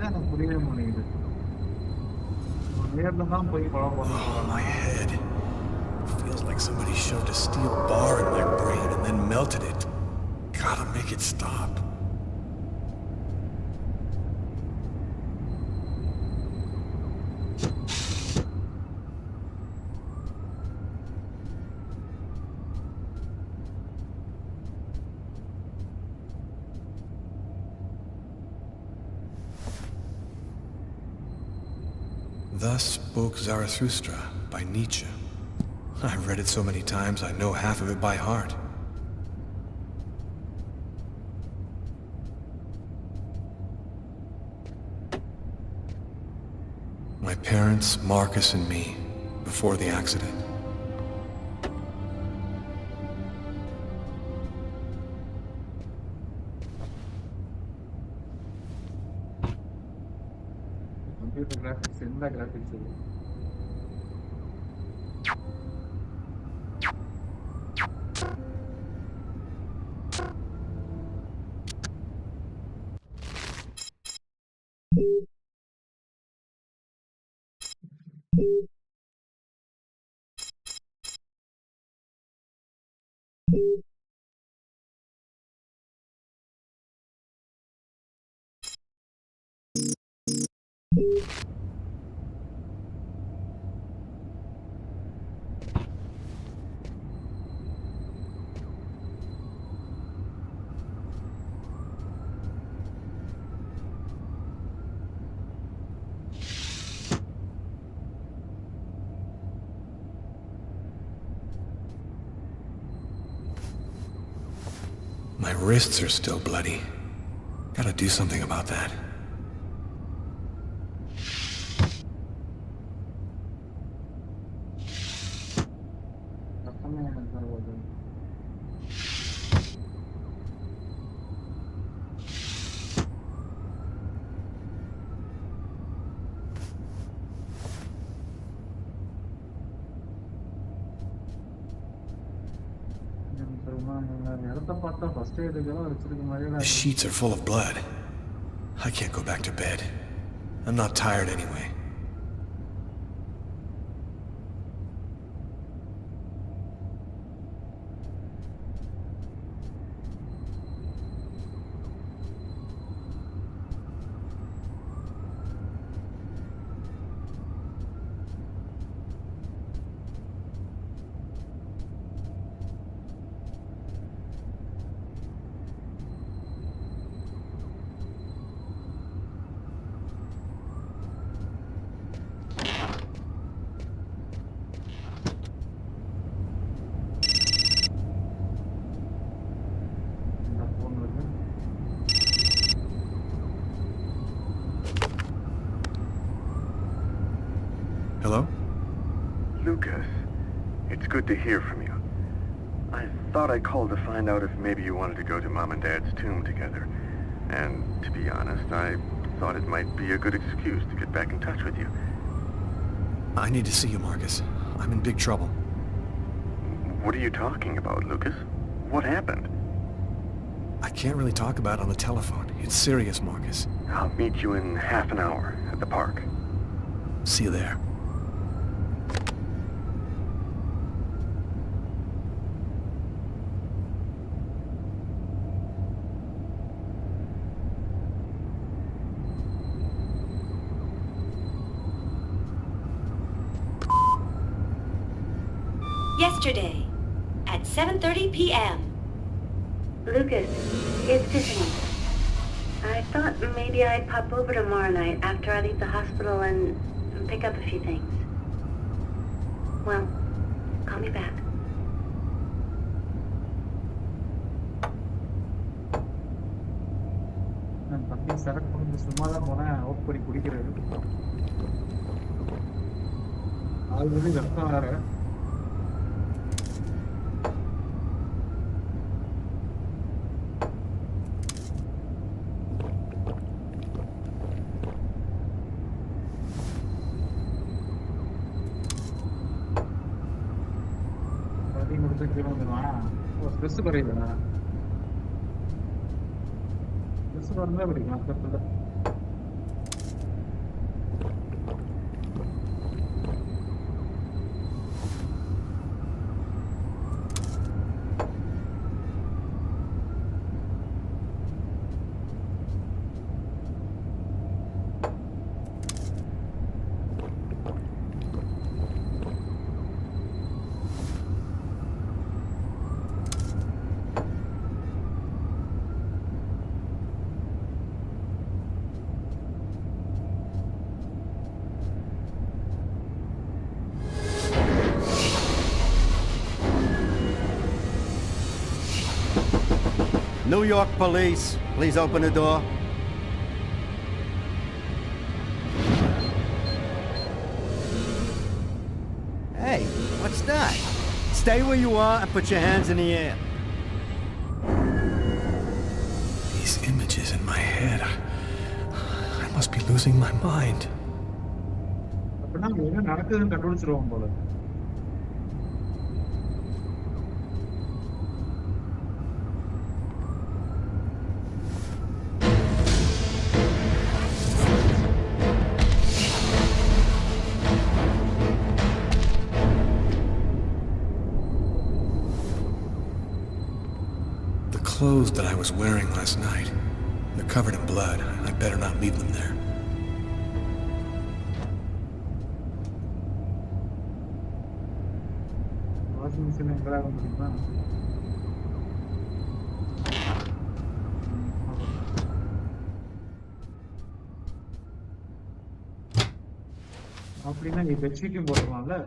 எனக்கு புரியவே முடியுது. நேர்ல தான் போய்
Oh, my head. Feels like somebody shoved a steel bar in my brain and then melted it. Gotta make it stop. Thus spoke Zarathustra by Nietzsche. I've read it so many times I know half of it by heart. My parents, Marcus and me, before the accident.
Computer graphics என்ன graphics இது?
My wrists are still bloody. Gotta do something about that.
ரத்தமே எனக்கு வருது. தெரியுமா, இந்த இடத்த பார்த்தா first எய்டுக்கெல்லாம் வச்சிருக்க மாதிரியே
The sheets are full of blood. I can't go back to bed. I'm not tired anyway.
இந்த ஃபோன் இருக்கு.
Hello?
Lucas, it's good to hear from you. I thought I called to find out if maybe you wanted to go to Mom and Dad's tomb together. And to be honest, I thought it might be a good excuse to get back in touch with you.
I need to see you, Marcus. I'm in big trouble.
What are you talking about, Lucas? What happened?
I can't really talk about it on the telephone. It's serious, Marcus.
I'll meet you in half an hour at the park.
See you there.
Yesterday, at 7:30 p.m.
Lucas, it's Tiffany. I thought maybe I'd pop over tomorrow night after I leave the hospital and pick up a few things. Well, call me back.
நான் தம்பி சரக்கு கொண்டு சும்மா தான் போனேன். Out பண்ணி குடிக்கிறது. Already ரத்தம் வேற. எல்லாத்தையும் முடிச்சு கீழே வந்துடுவான். ஓ, ஸ்ட்ரெஸ் குறையுதுண்ணா. ஸ்ட்ரெஸ் குறைஞ்சா பிடிக்கும் பக்கத்தில்.
New York police, please open the door. Hey, what's that? Stay where you are and put your hands in the air.
These images in my head. I must be losing my mind.
அப்படின்னா அங்க என்ன நடக்குதுன்னு கண்டுபிடிச்சிருவோம் போல.
The clothes that I was wearing last night, they're covered in blood. I better not leave them there.
Washing machine எங்கடா முடியுமா? அப்படின்னா நீ பெட்ஷீட்டையும் போட்டுக்கலாம்ல.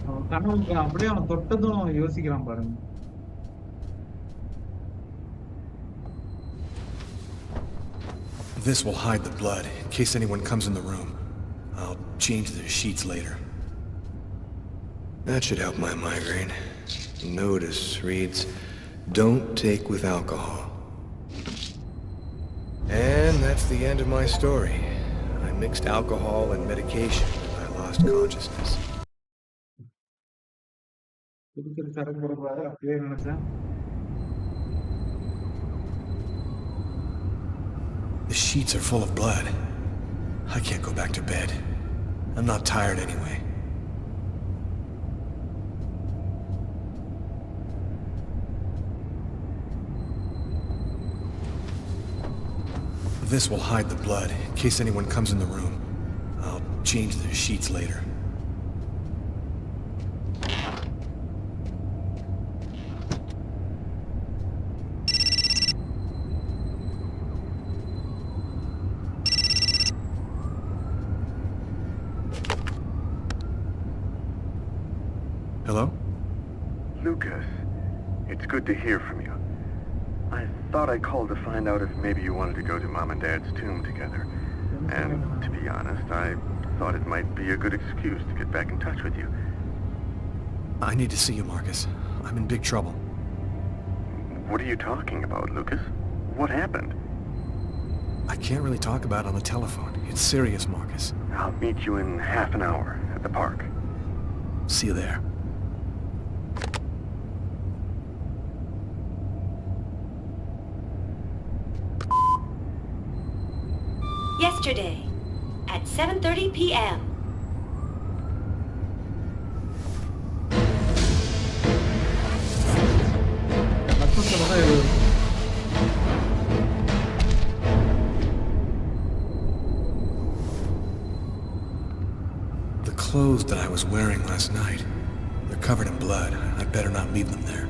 அவன் கனவுக்கு அப்படியே அவன் தொட்டதும் யோசிக்கிறான் பாருங்க.
This will hide the blood, in case anyone comes in the room. I'll change the sheets later. That should help my migraine. Notice reads, "Don't take with alcohol." And that's the end of my story. I mixed alcohol and medication and I lost consciousness.
குடிக்கிற சரக்கு போடக்கூடாது அப்படியே நினைச்சேன்.
The sheets are full of blood. I can't go back to bed. I'm not tired anyway. This will hide the blood, in case anyone comes in the room. I'll change the sheets later. Hello?
Lucas, it's good to hear from you. I thought I called to find out if maybe you wanted to go to Mom and Dad's tomb together. And to be honest, I thought it might be a good excuse to get back in touch with you.
I need to see you, Marcus. I'm in big trouble.
What are you talking about, Lucas? What happened?
I can't really talk about it on the telephone. It's serious, Marcus.
I'll meet you in half an hour at the park.
See you there.
Yesterday at 7:30 p.m.
நட்சத்திரம் தான் இது.
The clothes that I was wearing last night, they're covered in blood. I better not leave them there.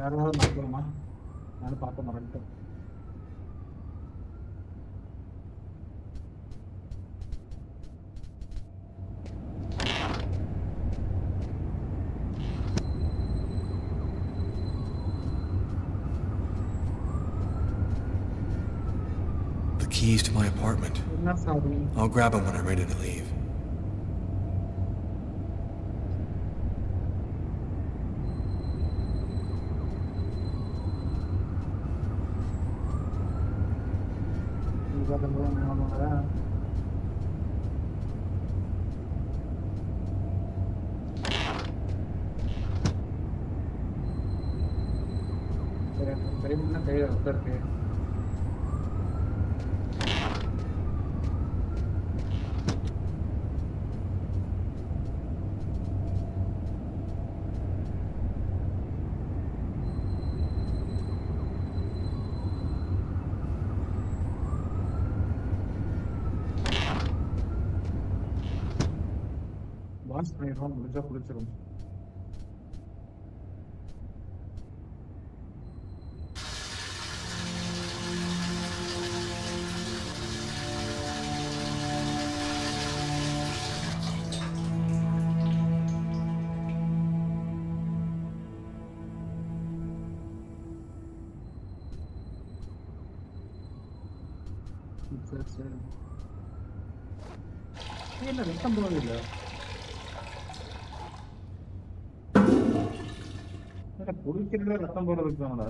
வேற ஏதாவது நடக்கணுமா? நானும் பார்க்க மறந்துட்டேன்.
The keys to my apartment.
என்ன சாமி?
I'll grab them when I'm ready to leave.
கையில இருக்கு. Wash பண்ணிடுவோம், முடிஞ்சா குளிச்சிரும். சரி சரி. என்ன ரத்தம் போகுதில்ல? என்ன குடிக்கிறதுல ரத்தம் போடுறதுக்கு தானடா?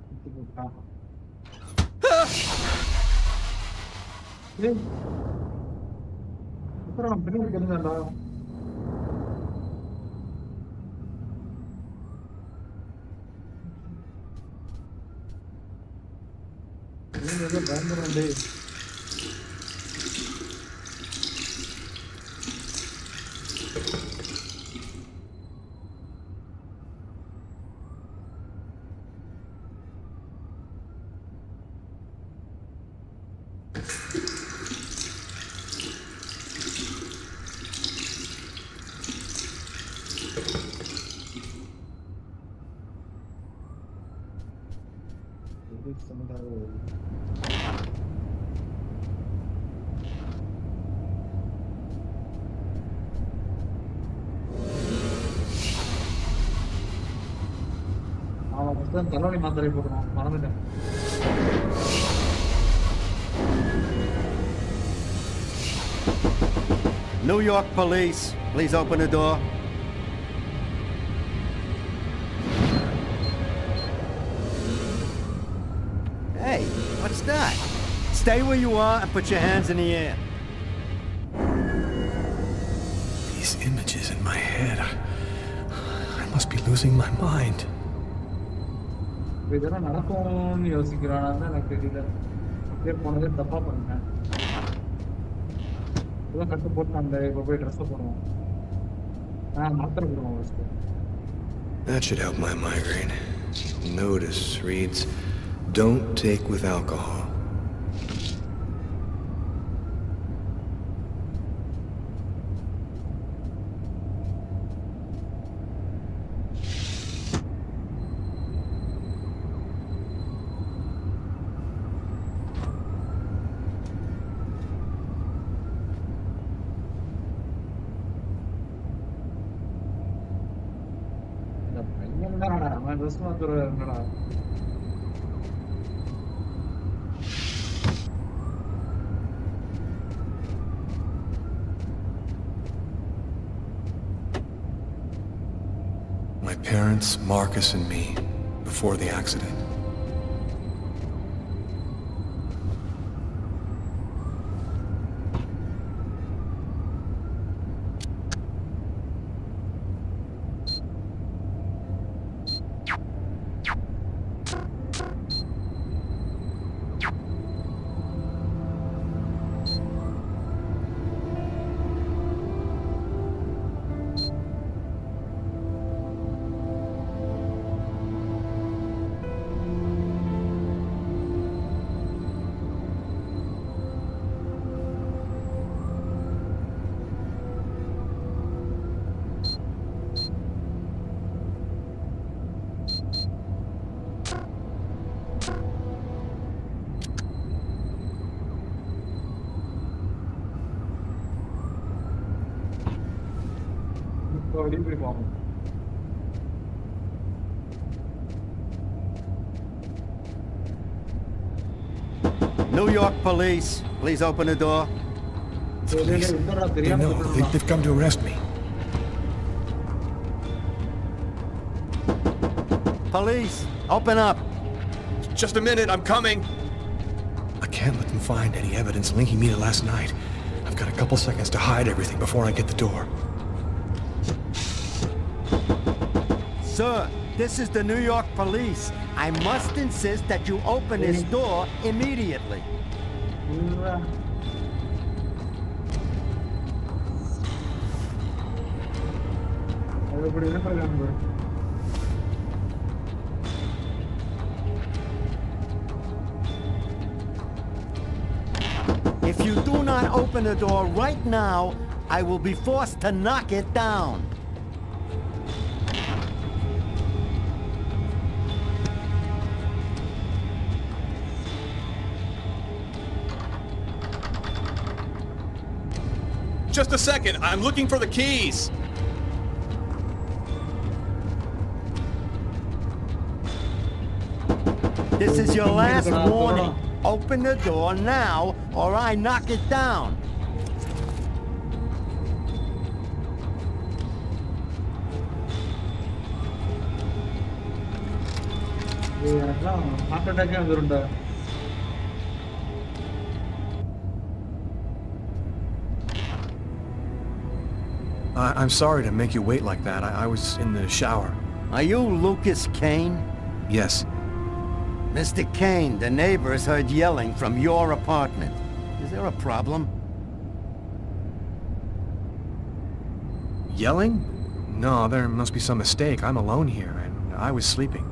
குத்தி போட்டான். ஏய், அப்புறம் அவன் பின்னாடி தெரிஞ்சான்டா. இவன் ஏதோ பயங்கரம் டேய். எது சமுதாயம் அவன் புத்தகம் தலைவலி மாத்திரை போடுறான் மறந்துட்டேன்.
New York police, please open the door. Hey, what's that? Stay where you are and put your hands in the air.
These images in my head. I must be losing my mind.
இதெல்லாம் நடக்கும்னு யோசிக்கிறான்னு எனக்கு தெரியல. அப்படியே போனதே தப்பா பண்ணேன். இதெல்லாம் கட்டு போட்டு அந்த இப்போ போய் ட்ரெஸ்ஸை போடுவோம். மாத்திரை போடுவோம் first.
That should help my migraine. Notice reads, don't take with alcohol.
இந்த பையன் தானடா அவன் ட்ரெஸ் மாத்துற என்னடா?
My parents, Marcus and me, before the accident.
இப்போ வெளியே போய் பார்ப்போம்.
New York police, please open the door.
என்னடா
They
தெரியாம
know.
சொல்லிருந்தான்.
They've come to arrest me.
Police, open up.
Just a minute, I'm coming. I can't let them find any evidence linking me to last night. I've got a couple seconds to hide everything before I get the door.
Sir, this is the New York police. I must insist that you open this door immediately.
இல்லடா. அது இப்படி என்ன பாரு.
If you do not open the door right now, I will be forced to knock it down.
Just a second, I'm looking for the keys.
This is your last warning. Open the door now, or I knock it down.
Heart அட்டாக்கே வந்துருண்டா.
I'm sorry to make you wait like that. I was in the shower.
Are you Lucas Kane?
Yes.
Mr. Kane, the neighbors heard yelling from your apartment. Is there a problem?
Yelling? No, there must be some mistake. I'm alone here, and I was sleeping.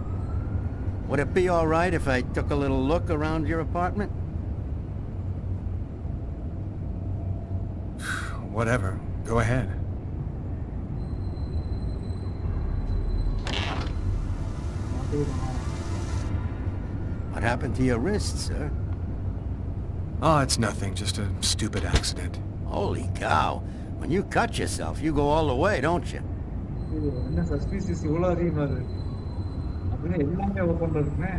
Would it be all right if I took a little look around your apartment?
Whatever. Go ahead.
What happened to your wrist, sir?
Oh, it's nothing. Just a stupid accident.
Holy cow. When you cut yourself, you go all the way, don't you?
என்ன suspicious இவ்வளோ அதிகமாக அது அப்படியே எல்லாமே open இருக்குமே.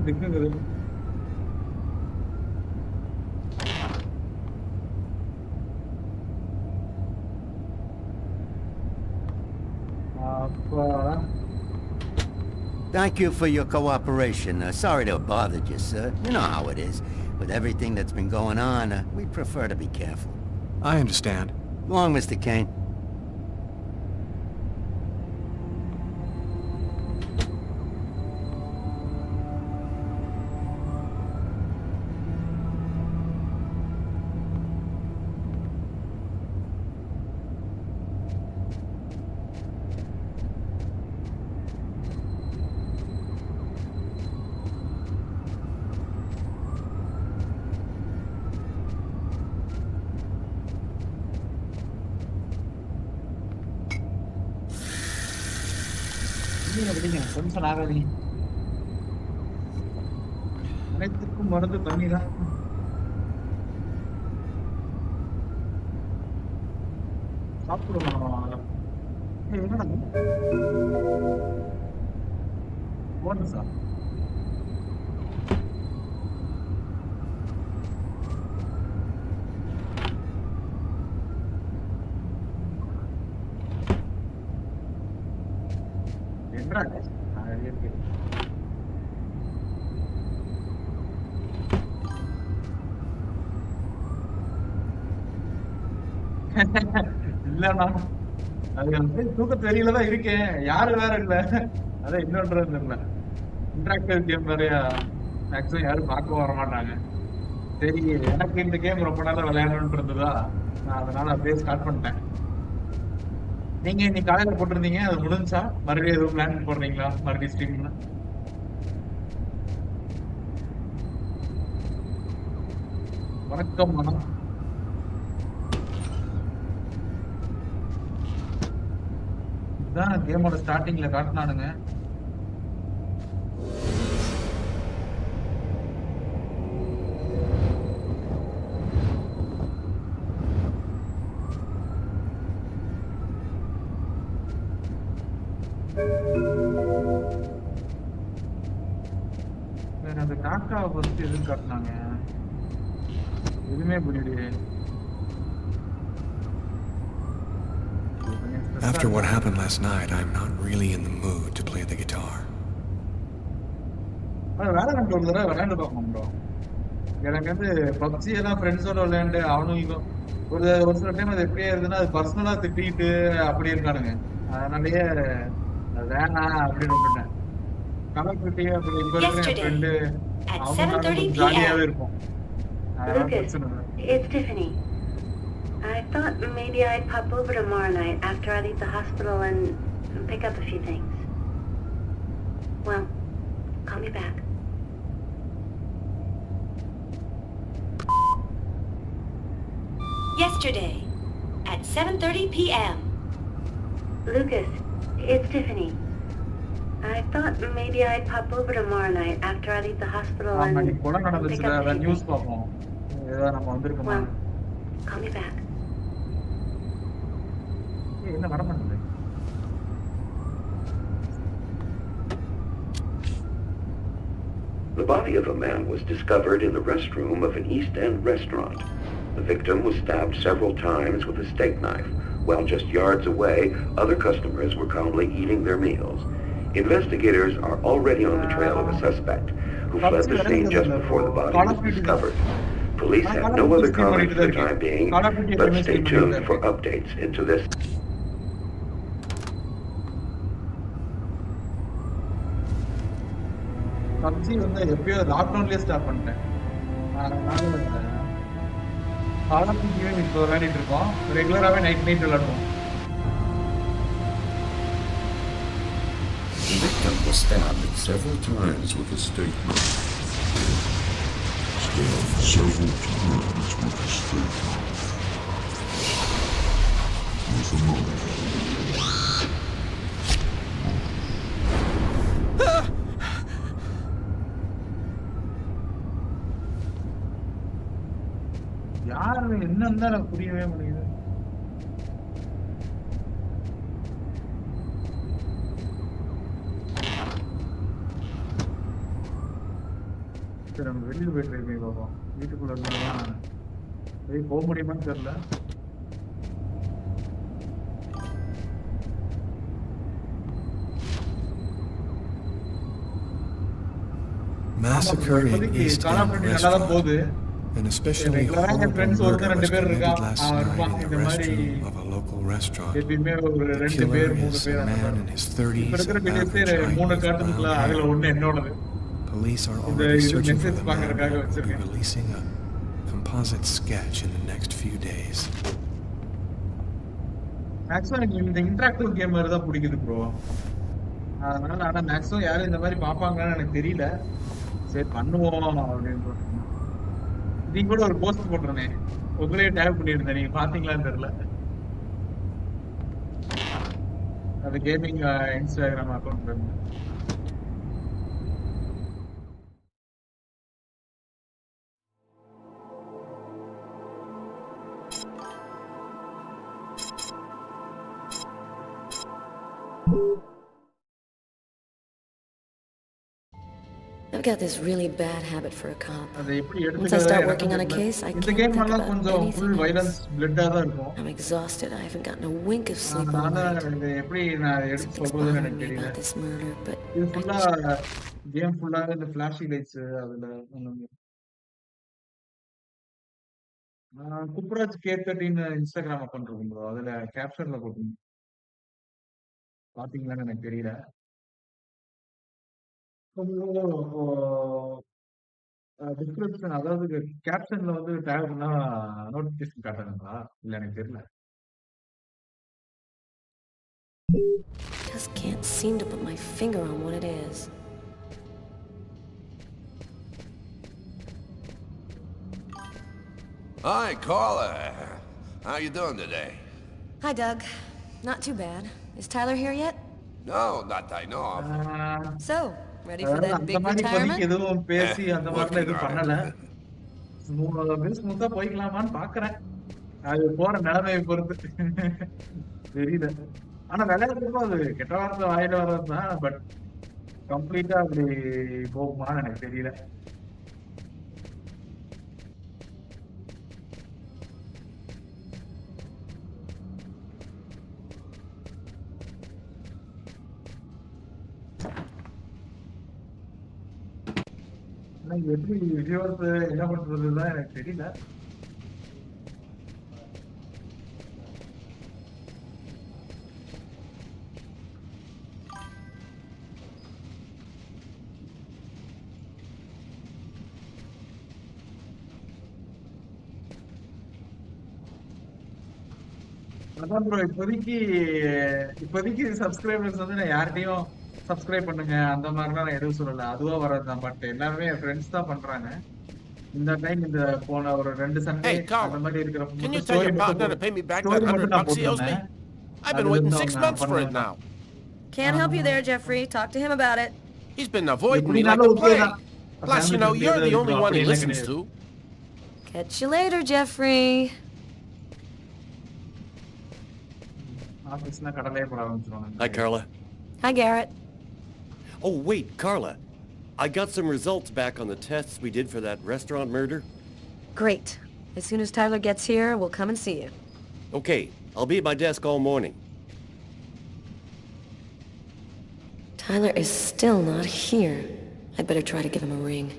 திக்குங்குது.
Thank you for your cooperation. Sorry to have bothered you, sir. You know how it is. With everything that's been going on, we prefer to be careful.
I understand.
Go on, Mr. Kane.
Tension ஆகாதீங்க. அனைத்துக்கும் மருந்து தண்ணி தான். சாப்பிடுவோம். என்னடா போனஸா? என்னடா இல்லண்ணா, அது வந்து தூக்கத்து வெளியில தான் இருக்கேன். யாரு வேற இல்ல. அதான் இன்னொன்றது இல்ல. இன்டராக்டிவ் கேம் வேற மேக்ஸிமம் யாரும் பார்க்க வர மாட்டாங்க. சரி, எனக்கு இந்த கேம் ரொம்ப நாளா விளையாடணும்னு இருந்ததா, நான் அதனால அப்படியே ஸ்டார்ட் பண்ணிட்டேன். நீங்க இன்னைக்கு காலையில போட்டிருந்தீங்க, அது முடிஞ்சா மறுபடியும் எதுவும் பிளான் போடுறீங்களா? மறுபடியும் ஸ்ட்ரீம்ல வணக்கம் மனம். இதுதான் கேமோட ஸ்டார்டிங்ல காட்டினானுங்க. அந்த டாட்டாவை ஃபர்ஸ்ட் எதுவும் காட்டினாங்க, எதுவுமே புரியலையே.
After what happened last night, I'm not really in the mood to play the guitar.
வேலை கண்டு ஒரு தடவை விளையாண்டு பார்க்கணும் ப்ரோ. எனக்கு வந்து பப்ஜி எல்லாம் ஃப்ரெண்ட்ஸோட விளையாண்டு அவனுங்க ஒரு சில டைம் அது எப்படியே இருக்குன்னா அது பர்சனலா திட்டிட்டு அப்படி இருக்கானுங்க. அதனாலயே வேணாம் அப்படின்னு விட்டுட்டேன். கலக்கிட்டே அப்படி இப்ப இருக்கிற என் ஃப்ரெண்டு அவங்க ஜாலியாவே இருக்கும்.
Lucas, it's Tiffany. I thought maybe I'd pop over tomorrow night after I leave the hospital and pick up a few things. Well, call me back.
Yesterday, at 7:30 p.m.
Lucas, it's Tiffany. I thought maybe I'd pop over tomorrow night after I leave the hospital and
ஆமா, இன்னைக்கு கொலை
pick
நடந்துச்சுல,
up a
அதான்
few
news
things.
பார்ப்போம். ஏதாவது நம்ம வந்திருக்கோமா?
Well, call me back.
என்ன வர மாட்டேங்குது?
The body of a man was discovered in the restroom of an East End restaurant. The victim was stabbed several times with a steak knife, while just yards away, other customers were calmly eating their meals. Investigators are already on the trail of a suspect who fled the scene just before the body was discovered. Police have no other comment for the time being, but stay tuned for updates into this.
PUBG வந்து எப்பயோ லாக்டவுன்லயே start பண்ணிட்டேன். அதனால கால் of டியூட்டியே இப்போ விளையாடிட்டு இருக்கோம். ரெகுலராகவே night விளையாடுவோம்.
The victim was stabbed several times with a steak knife. Stabbed several times with a steak knife. With another.
யாரு என்னன்னு தான் எனக்கு புரியவே முடியுது. சரி, நம்ம வெளியில போய் ட்ரை பண்ணி பார்ப்போம். வீட்டுக்குள்ள இருந்தாலும் வெளியே போக முடியுமான்னு தெரியல.
Massacre in East End restaurant, and especially horrible murder was committed last night in the restroom of a local restaurant. The killer is a man in his 30s of average height with brown hair. Police are already searching for the man and will be releasing a composite sketch in the next few days.
Maximum எனக்கு இந்த interactive game மாதிரி தான் பிடிக்குது bro. அதனால ஆனா maximum யாரும் இந்த மாதிரி பார்ப்பாங்கன்னு எனக்கு தெரியல. சரி பண்ணுவோம் அப்படின்னு போட்டு நீங்க கூட ஒரு போஸ்ட் போட்டுருனே, உங்களையே டேக் பண்ணியிருந்தேன், நீங்க பாத்தீங்களான்னு தெரியல. அது கேமிங் இன்ஸ்டாகிராம் அக்கௌண்ட் இருந்து.
I've got this really bad habit for a cop.
அதை எப்படி
Once I
எடுத்துக்கிறதா
start
எனக்கு
working on a
தெரியல.
case, I
இந்த
can't
கேம்
think
எல்லாம்
about
கொஞ்சம் ஃபுல்
anything
வைலன்ஸ்
else.
பிளட்டா தான் இருக்கும்.
I'm exhausted. I haven't gotten a wink of sleep all
அதனால
night.
இது எப்படி நான் எடுத்து
Something's
சொல்றதுன்னு
bothering
எனக்கு
me
தெரியல.
about this murder, but
இது ஃபுல்லா கேம் ஃபுல்லாவே இந்த ஃபிளாஷி லைட்ஸ் அதுல குப்புராஜ் K13 இன்ஸ்டாகிராம் அக்கௌண்ட் இருக்கும் ப்ரோ. அதுல கேப்ஷன்ல போட்டுங்க. பாத்தீங்களான்னு எனக்கு தெரியல. டிஸ்கிரிப்ஷன் அதாவது கேப்ஷன்ல வந்து டேக் பண்ணா நோட்டிபிகேஷன் காட்டுறாங்களா? இல்ல எனக்கு தெரியல.
just can't seem to put my finger on what it is.
Hi, Carla. How you doing today?
Hi, Doug. Not too bad. Is Tyler here yet?
No, not that I know of.
So, ready for that
அந்த
big
மாதிரி இப்போதைக்கு
retirement?
எதுவும் பேசி அந்த மாதிரிலாம் எதுவும்
Working
பண்ணல. ஸ்மூத்தா போய்க்கலாமான்னு பாக்குறேன். அது போற நிலைமையை பொறுத்து தெரியல. ஆனா விளையாடுறப்போ அது கெட்ட வார்த்தை வாயில வர்றதுதான். பட் கம்ப்ளீட்டா அப்படி போகுமான்னு எனக்கு தெரியல. ஆனா இது எப்படி வியூவர்ஸ் என்ன பண்றதுதான் எனக்கு தெரியல. அதான் ப்ரோ இப்போதைக்கு சப்ஸ்கிரைபர்ஸ் வந்து நான் யார்கிட்டயும் சப்ஸ்கிரைப் பண்ணுங்க அந்த மாதிரிலாம் நான் எதுவும் சொல்லல. அதுவா வர்றதுதான். பட் எல்லாருமே என் ஃப்ரெண்ட்ஸ் தான் பண்றாங்க. இந்த டைம் இந்த போன ஒரு 2 சண்டே
Hey,
அந்த
Carla,
மாதிரி இருக்கிறப்ப
can you
மட்டும்
tell your partner to pay me back that
நான்
$100 he owes me?
போட்டிருந்தேன்.
I've been
அதுல
waiting
இருந்து
6
அவங்க
months for it
பண்ண
now.
Can't help you there, Jeffrey. Talk to him about it.
He's been avoiding me like
எப்படினாலும்
the
okay
plague.
தான்.
Plus, you know, you're the only one he
அப்படிலாம்
listens
கிடையாது.
to.
Catch you later, Jeffrey.
ஆபீஸ்னா கடலையே போட ஆரம்பிச்சிருவாங்க.
Hi, Carla.
Hi, Garrett.
Oh, wait, Carla. I got some results back on the tests we did for that restaurant murder.
Great. As soon as Tyler gets here, we'll come and see you.
Okay, I'll be at my desk all morning.
Tyler is still not here. I'd better try to give him a ring.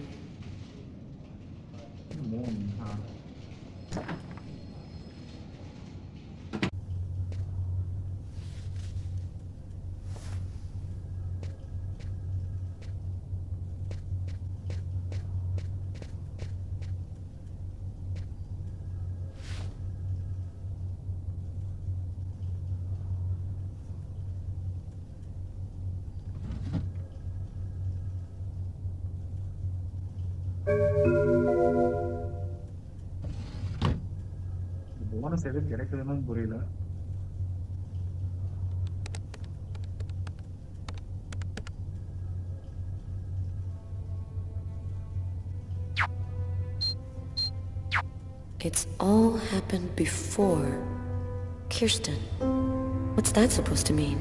Bonus எது கிடைக்குதுன்னு புரியல.
It's all happened before. Kirsten. What's that supposed to mean?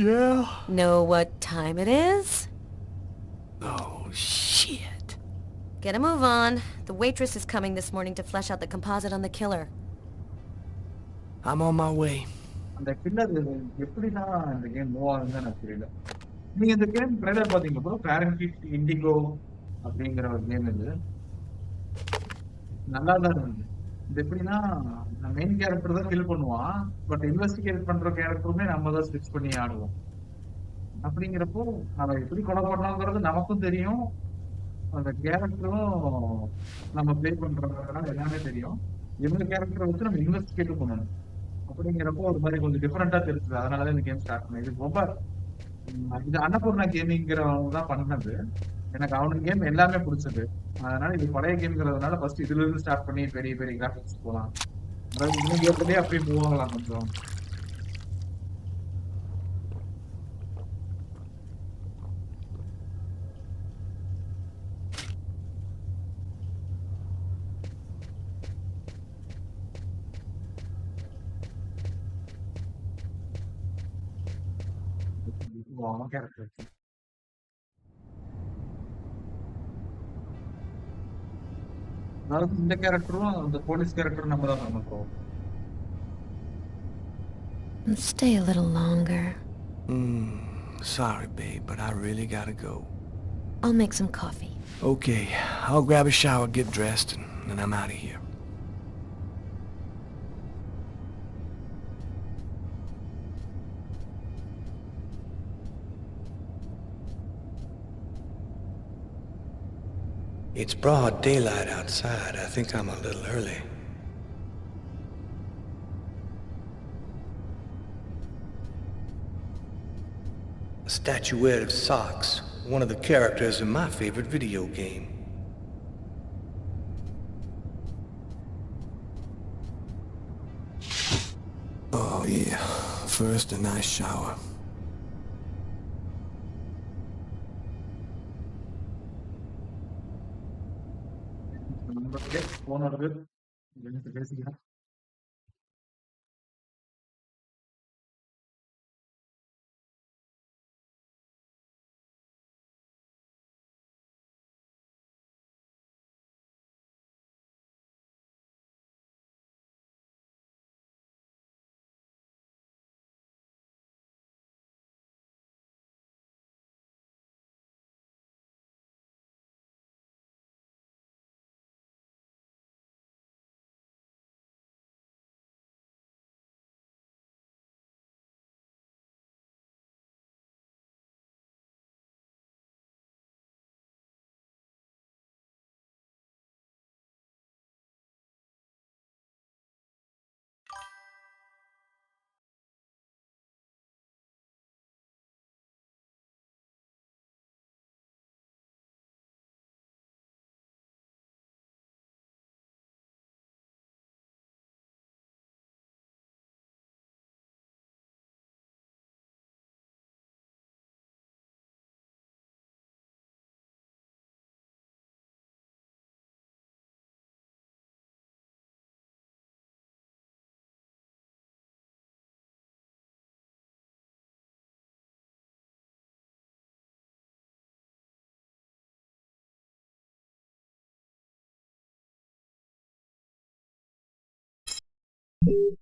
Yeah?
Know what time it is?
Oh, shit.
Get a move on. The waitress is coming this morning to flesh out the composite on the killer.
I'm on my way.
அந்த killer எப்படிதான் இந்த game move ஆகுதுன்னு எனக்கு தெரியல. நீங்க இந்த game trailer பாத்தீங்க bro? Parent indigo அப்படிங்கிற ஒரு கேம் இது. நல்லா தான் இருந்தது. இது எப்படின்னா மெயின் கேரக்டர் தான் கில் பண்ணுவான். பட் இன்வெஸ்டிகேட் பண்ற கேரக்டருமே நம்ம தான் ஸ்விட்ச் பண்ணி ஆடுவோம். அப்படிங்கிறப்போ அவன் எப்படி கொலை பண்ணாங்கிறது நமக்கும் தெரியும். அந்த கேரக்டரும் நம்ம ப்ளே பண்றதுனால எல்லாமே தெரியும். இவங்க கேரக்டரை வச்சு நம்ம இன்வெஸ்டிகேட்டும் பண்ணணும். அப்படிங்கிறப்போ ஒரு மாதிரி கொஞ்சம் டிஃபரெண்டா தெரிஞ்சது. அதனாலதான் இந்த கேம் ஸ்டார்ட் பண்ணேன். இது ரொம்ப இது அன்னபூர்ணா கேமிங்கிறவங்க தான் பண்ணது. எனக்கு அவனுக்கு கேம் எல்லாமே பிடிச்சது. அதனால இது பழைய கேம்ங்கிறதுனால ஃபர்ஸ்ட் இதுல இருந்து ஸ்டார்ட் பண்ணி பெரிய பெரிய கிராபிக்ஸ் போகலாம். அதாவது இன்னும் ஏற்கனவே அப்படியே மூவ் ஆகலாம் கொஞ்சம். அவன் கேரக்டர் அதாவது இந்த கேரக்டரும் அந்த போலீஸ் கேரக்டரும் நம்ம தான் பண்ண
Stay a little longer.
Sorry, babe, but I really gotta go.
I'll make some coffee.
Okay, I'll grab a shower, get dressed, and then I'm out of here. It's broad daylight outside. I think I'm a little early. A statuette of Socks, one of the characters in my favorite video game. Oh yeah, first a nice shower.
போன பேசிக்கலாம்.
Hey,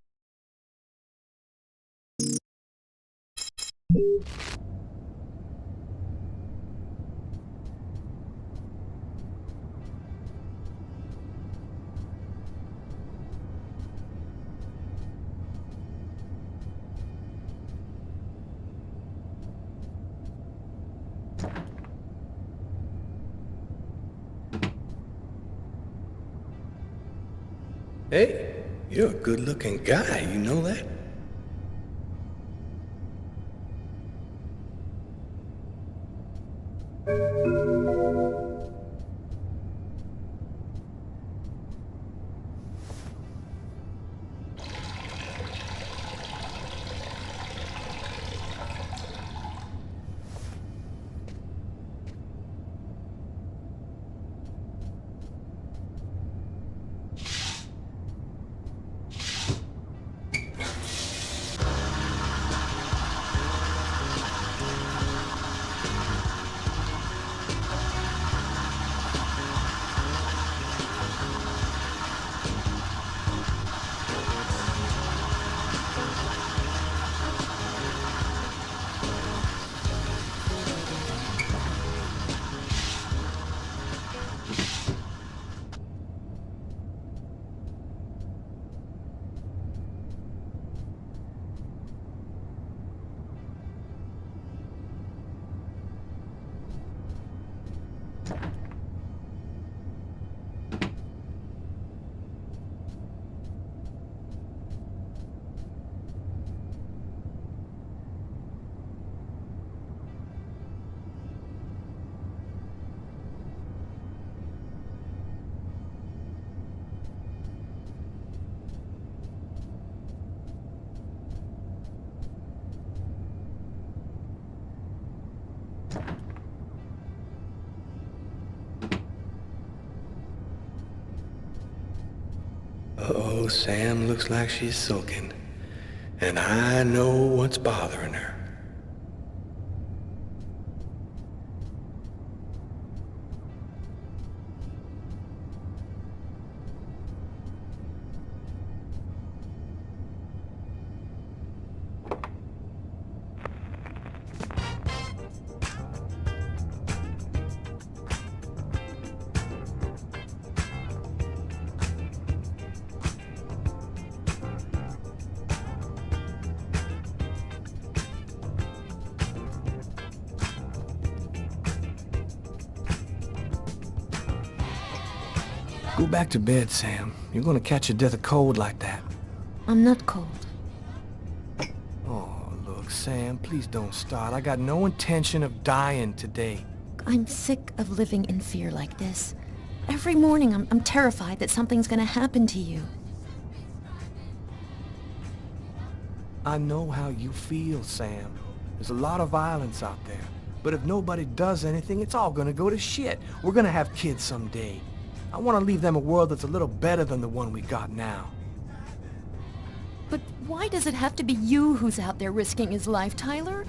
you're a good-looking guy, you know that? Uh-oh, Sam looks like she's sulking. And I know what's bothering her. Go back to bed, Sam. You're gonna catch your death of cold like that.
I'm not cold.
Oh, look, Sam, please don't start. I got no intention of dying today.
I'm sick of living in fear like this. Every morning I'm terrified that something's gonna happen to you.
I know how you feel, Sam. There's a lot of violence out there. But if nobody does anything, it's all gonna go to shit. We're gonna have kids someday. I want to leave them a world that's a little better than the one we got now.
But why does it have to be you who's out there risking his life, Tyler?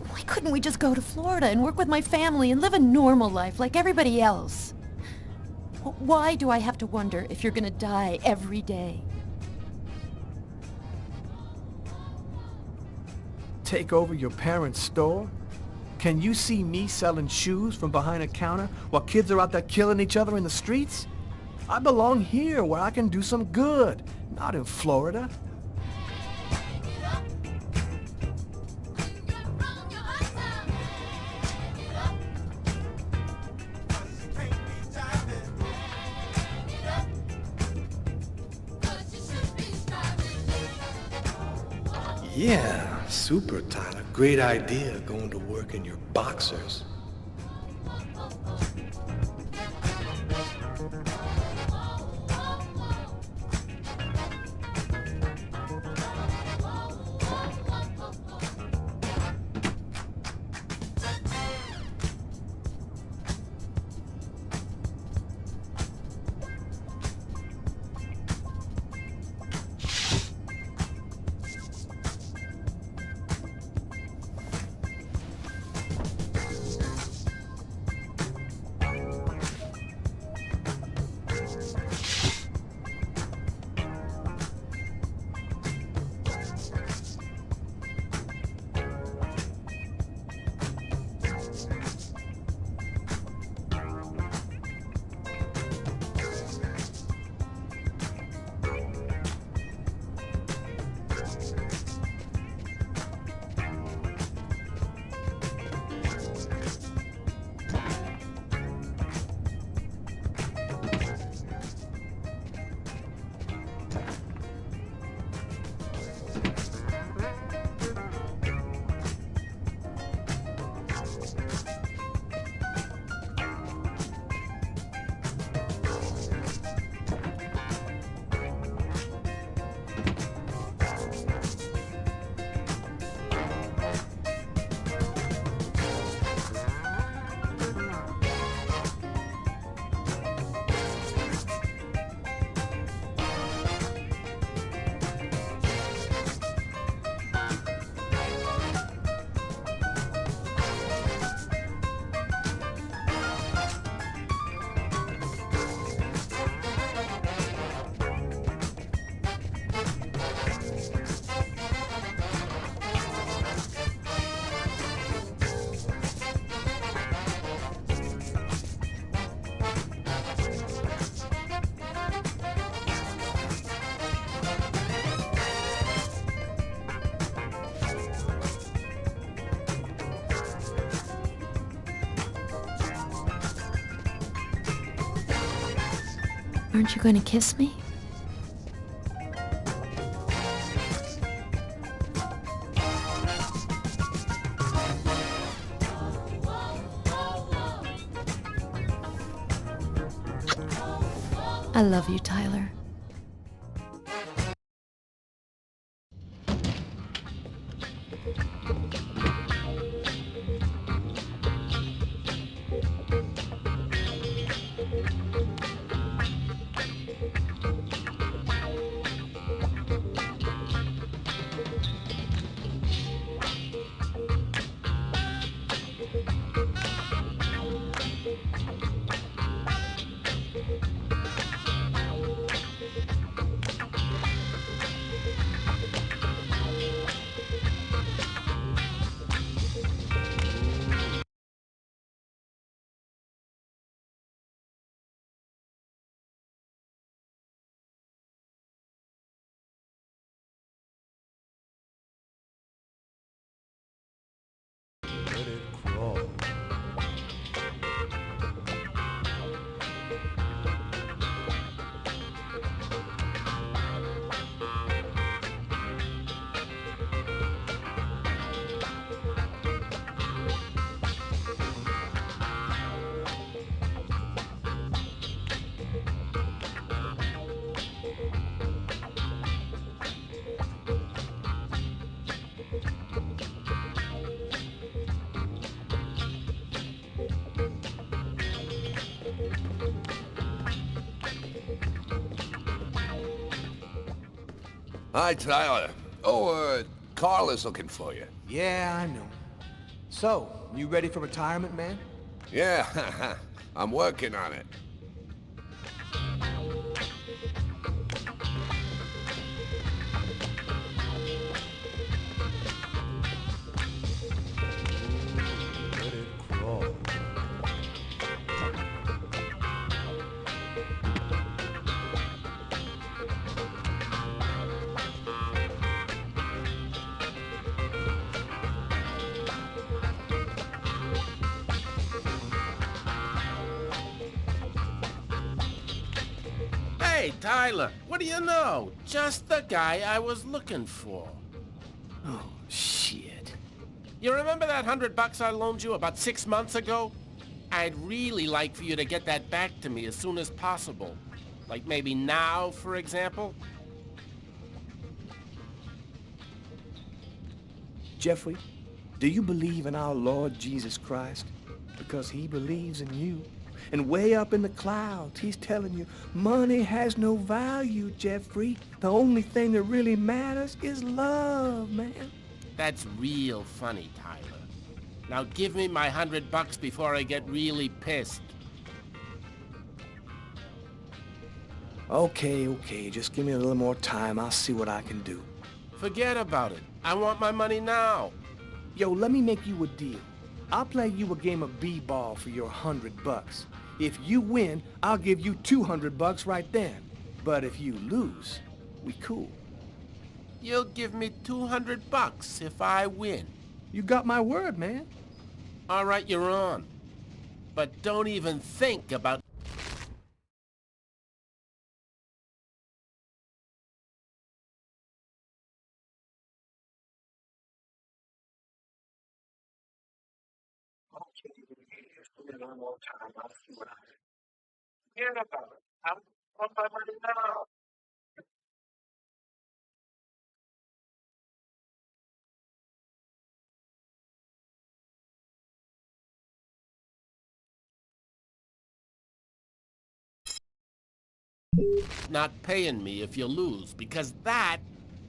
Why couldn't we just go to Florida and work with my family and live a normal life like everybody else? Why do I have to wonder if you're gonna die every day?
Take over your parents' store? Can you see me selling shoes from behind a counter while kids are out there killing each other in the streets? I belong here where I can do some good, not in Florida.
Yeah, super, Tyler. Great idea, going to work in your boxers.
Aren't you going to kiss me? I love you, Tyler.
Hi, Tyler. Carl is looking for you.
Yeah, I know. So, you ready for retirement, man?
Yeah, I'm working on it.
Hey, Tyler, what do you know? Just the guy I was looking for.
Oh, shit.
You remember that $100 I loaned you about 6 months ago? I'd really like for you to get that back to me as soon as possible. Like maybe now, for example?
Jeffrey, do you believe in our Lord Jesus Christ? Because he believes in you. And way up in the clouds, he's telling you, money has no value, Jeffrey. The only thing that really matters is love, man.
That's real funny, Tyler. Now give me my $100 before I get really pissed.
Okay, just give me a little more time. I'll see what I can do.
Forget about it. I want my money now.
Yo, let me make you a deal. I'll play you a game of b-ball for your $100. If you win, I'll give you $200 right then. But if you lose, we cool.
You'll give me $200 if I win.
You got my word, man.
All right, you're on. But don't even think about... Forget about it. I want my money now. Not paying me if you lose, because that...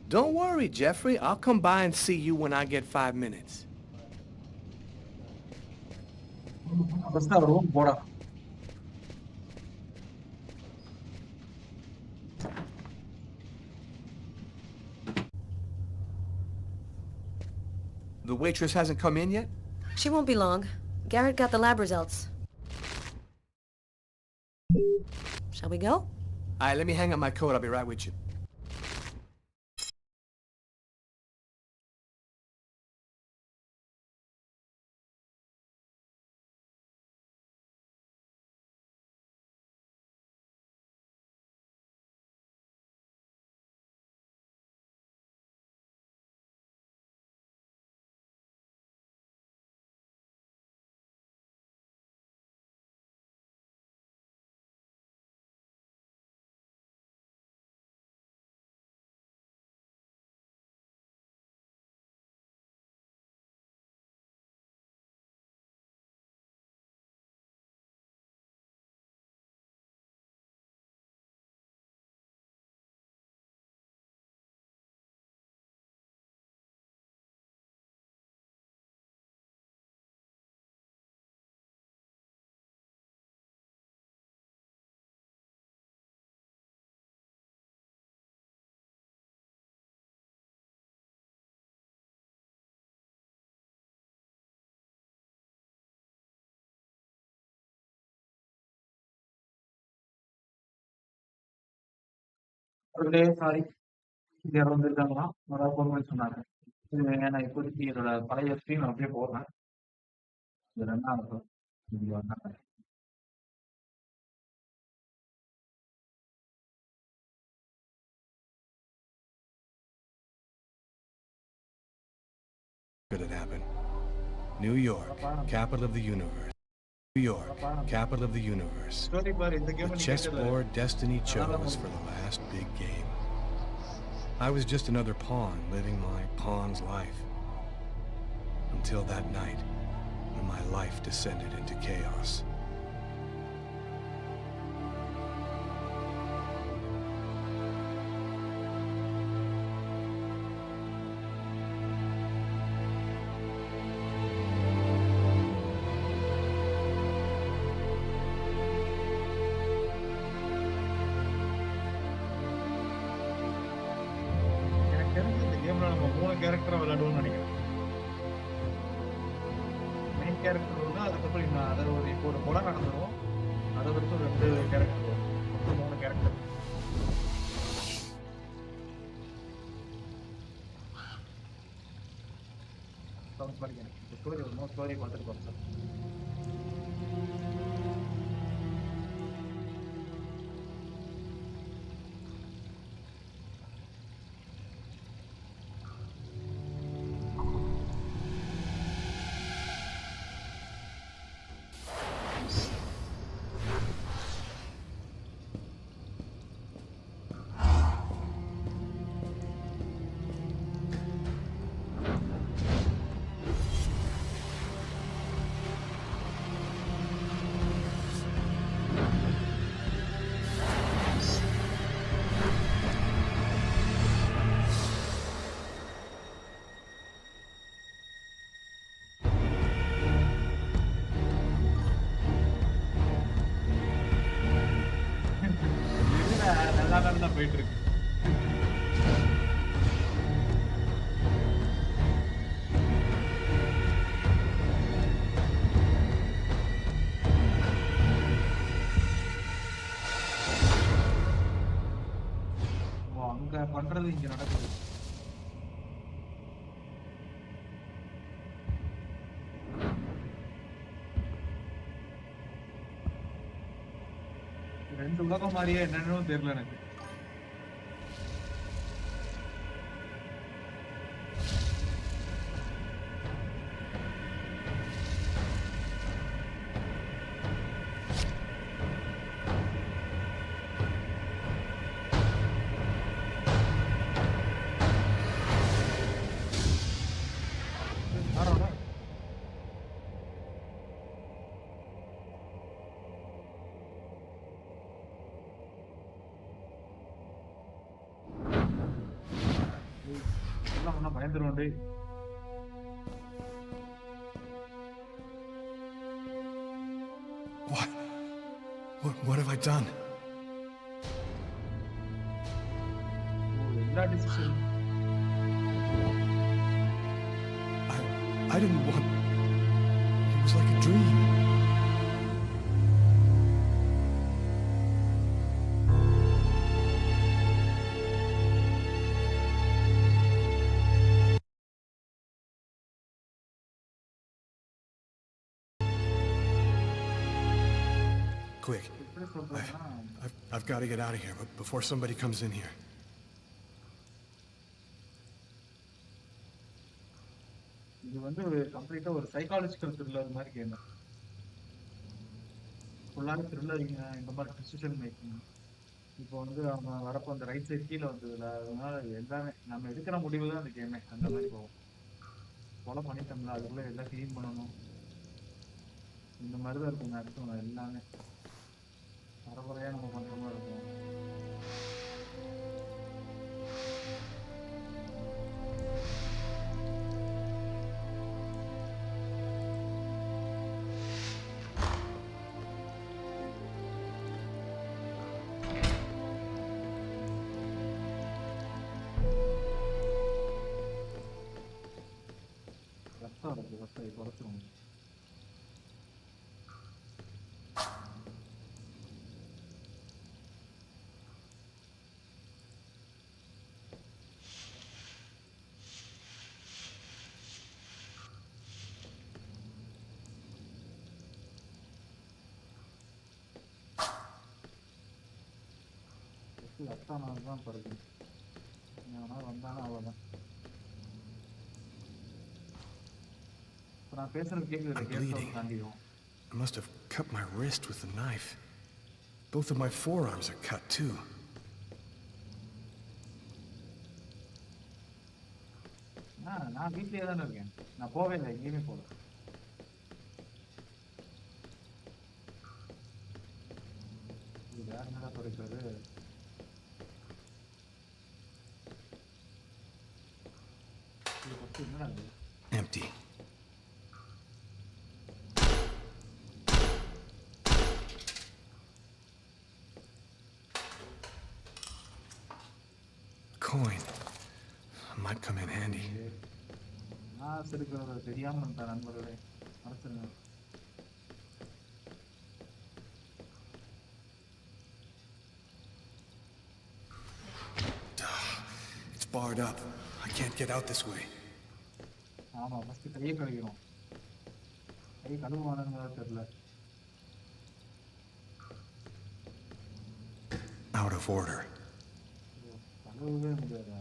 Don't worry, Jeffrey. I'll come by and see you when I get 5 minutes.
Basta room போடா.
The waitress hasn't come in yet?
She won't be long. Garrett got the lab results. Shall we go?
All right, let me hang up my coat. I'll be right with you.
அவர்களே sorry, இங்க யாரோ வந்திருக்காங்களாம், யாராவது phone பண்ணி சொன்னாங்க. இது நான் இப்போதைக்கு என்னோட பழைய ஸ்க்ரீன் அப்படியே போடுறேன். இது 2வது இங்க வந்தாங்க.
Could it happen? New York, capital of the universe. New York, capital of the universe.
Story பாரு, இந்த கேம்
The
நீ கேட்டல.
chessboard destiny chose for the last big game. I was just another pawn living my pawn's life. Until that night, when my life descended into chaos.
எனக்கு தெரிஞ்சு இந்த கேம்ல நம்ம 3 கேரக்டரா விளையாடுவோம்னு நினைக்கிறேன். மெயின் கேரக்டர் ஒண்ணு, அதுக்கப்புறம் இன்னும் அதை ஒரு இப்போ ஒரு கொலை நடந்துரும். அதை வச்சு ஒரு 2 கேரக்டர் வரும். மொத்தம் 3 கேரக்டர். படிக்கிறேன். இப்போ ஸ்டோரி வருமோ, ஸ்டோரி பார்த்துட்டு போகிறேன். நல்லா தான் போயிட்டு இருக்கு. அங்க பண்றது இங்க நடக்குது. ரெண்டு உலகம் மாதிரியே என்னன்னு தெரியல எனக்கு. எல்லாம் ஒன்னும் பயந்துருவோம் டேய்.
What have I done?
எல்லா decision
I didn't want... It was like a dream. Quick. I've got to get out of here, but before somebody comes in here.
இது வந்து ஒரு கம்ப்ளீட்டா ஒரு சைக்காலஜிக்கல் த்ரில்லர் மாதிரி கேம். ஃபுல்லாவே த்ரில்லரிங்க, இந்த மாதிரி டிசிஷன் மேக்கிங். இப்போ வந்து அவங்க வரப்போ அந்த ரைட் சைடு கீழே வந்ததுல, அதனால எல்லாமே நம்ம எடுக்கிற முடிவு தான் அந்த கேமே. அந்த மாதிரி போகும். கொலை பண்ணிட்டோம்ல, அதுக்குள்ள எல்லாம் கிளீன் பண்ணணும். இந்த மாதிரி தான் இருக்கும் மேக்ஸிமம் எல்லாமே. பரபரையா நம்ம பண்ற மாதிரி இருக்கும். ரத்தம் இருக்கு, ரத்தம் குறைச்சிரும். தான் படுது. எவனா வந்தாலும் அவ்வளோதான். இப்போ நான் பேசுறது கேட்குது,
I'm
கேட்டு
bleeding.
தாண்டிடும்.
I must have cut my wrist with the knife. Both of my forearms are cut, too.
நான் வீட்லயே தானே இருக்கேன். நான் போவே இல்லை, எங்கேயுமே போகல. இது வேற என்னடா துடைக்கிறது? இது ஃபஸ்ட்டு என்னடா இது?
Empty. Coin. Might come in handy.
நான் இருக்கிறத தெரியாமல் இருந்தேன் நண்பர்களே, மறைச்சிருங்க.
It's barred up. I can't get out this way.
ஆமாம், ஃபஸ்ட்டு கையை கழுவிடும். கை கழுவுவானுங்கிறத தெரியல.
Out of order.
கழுவவே முடியாது.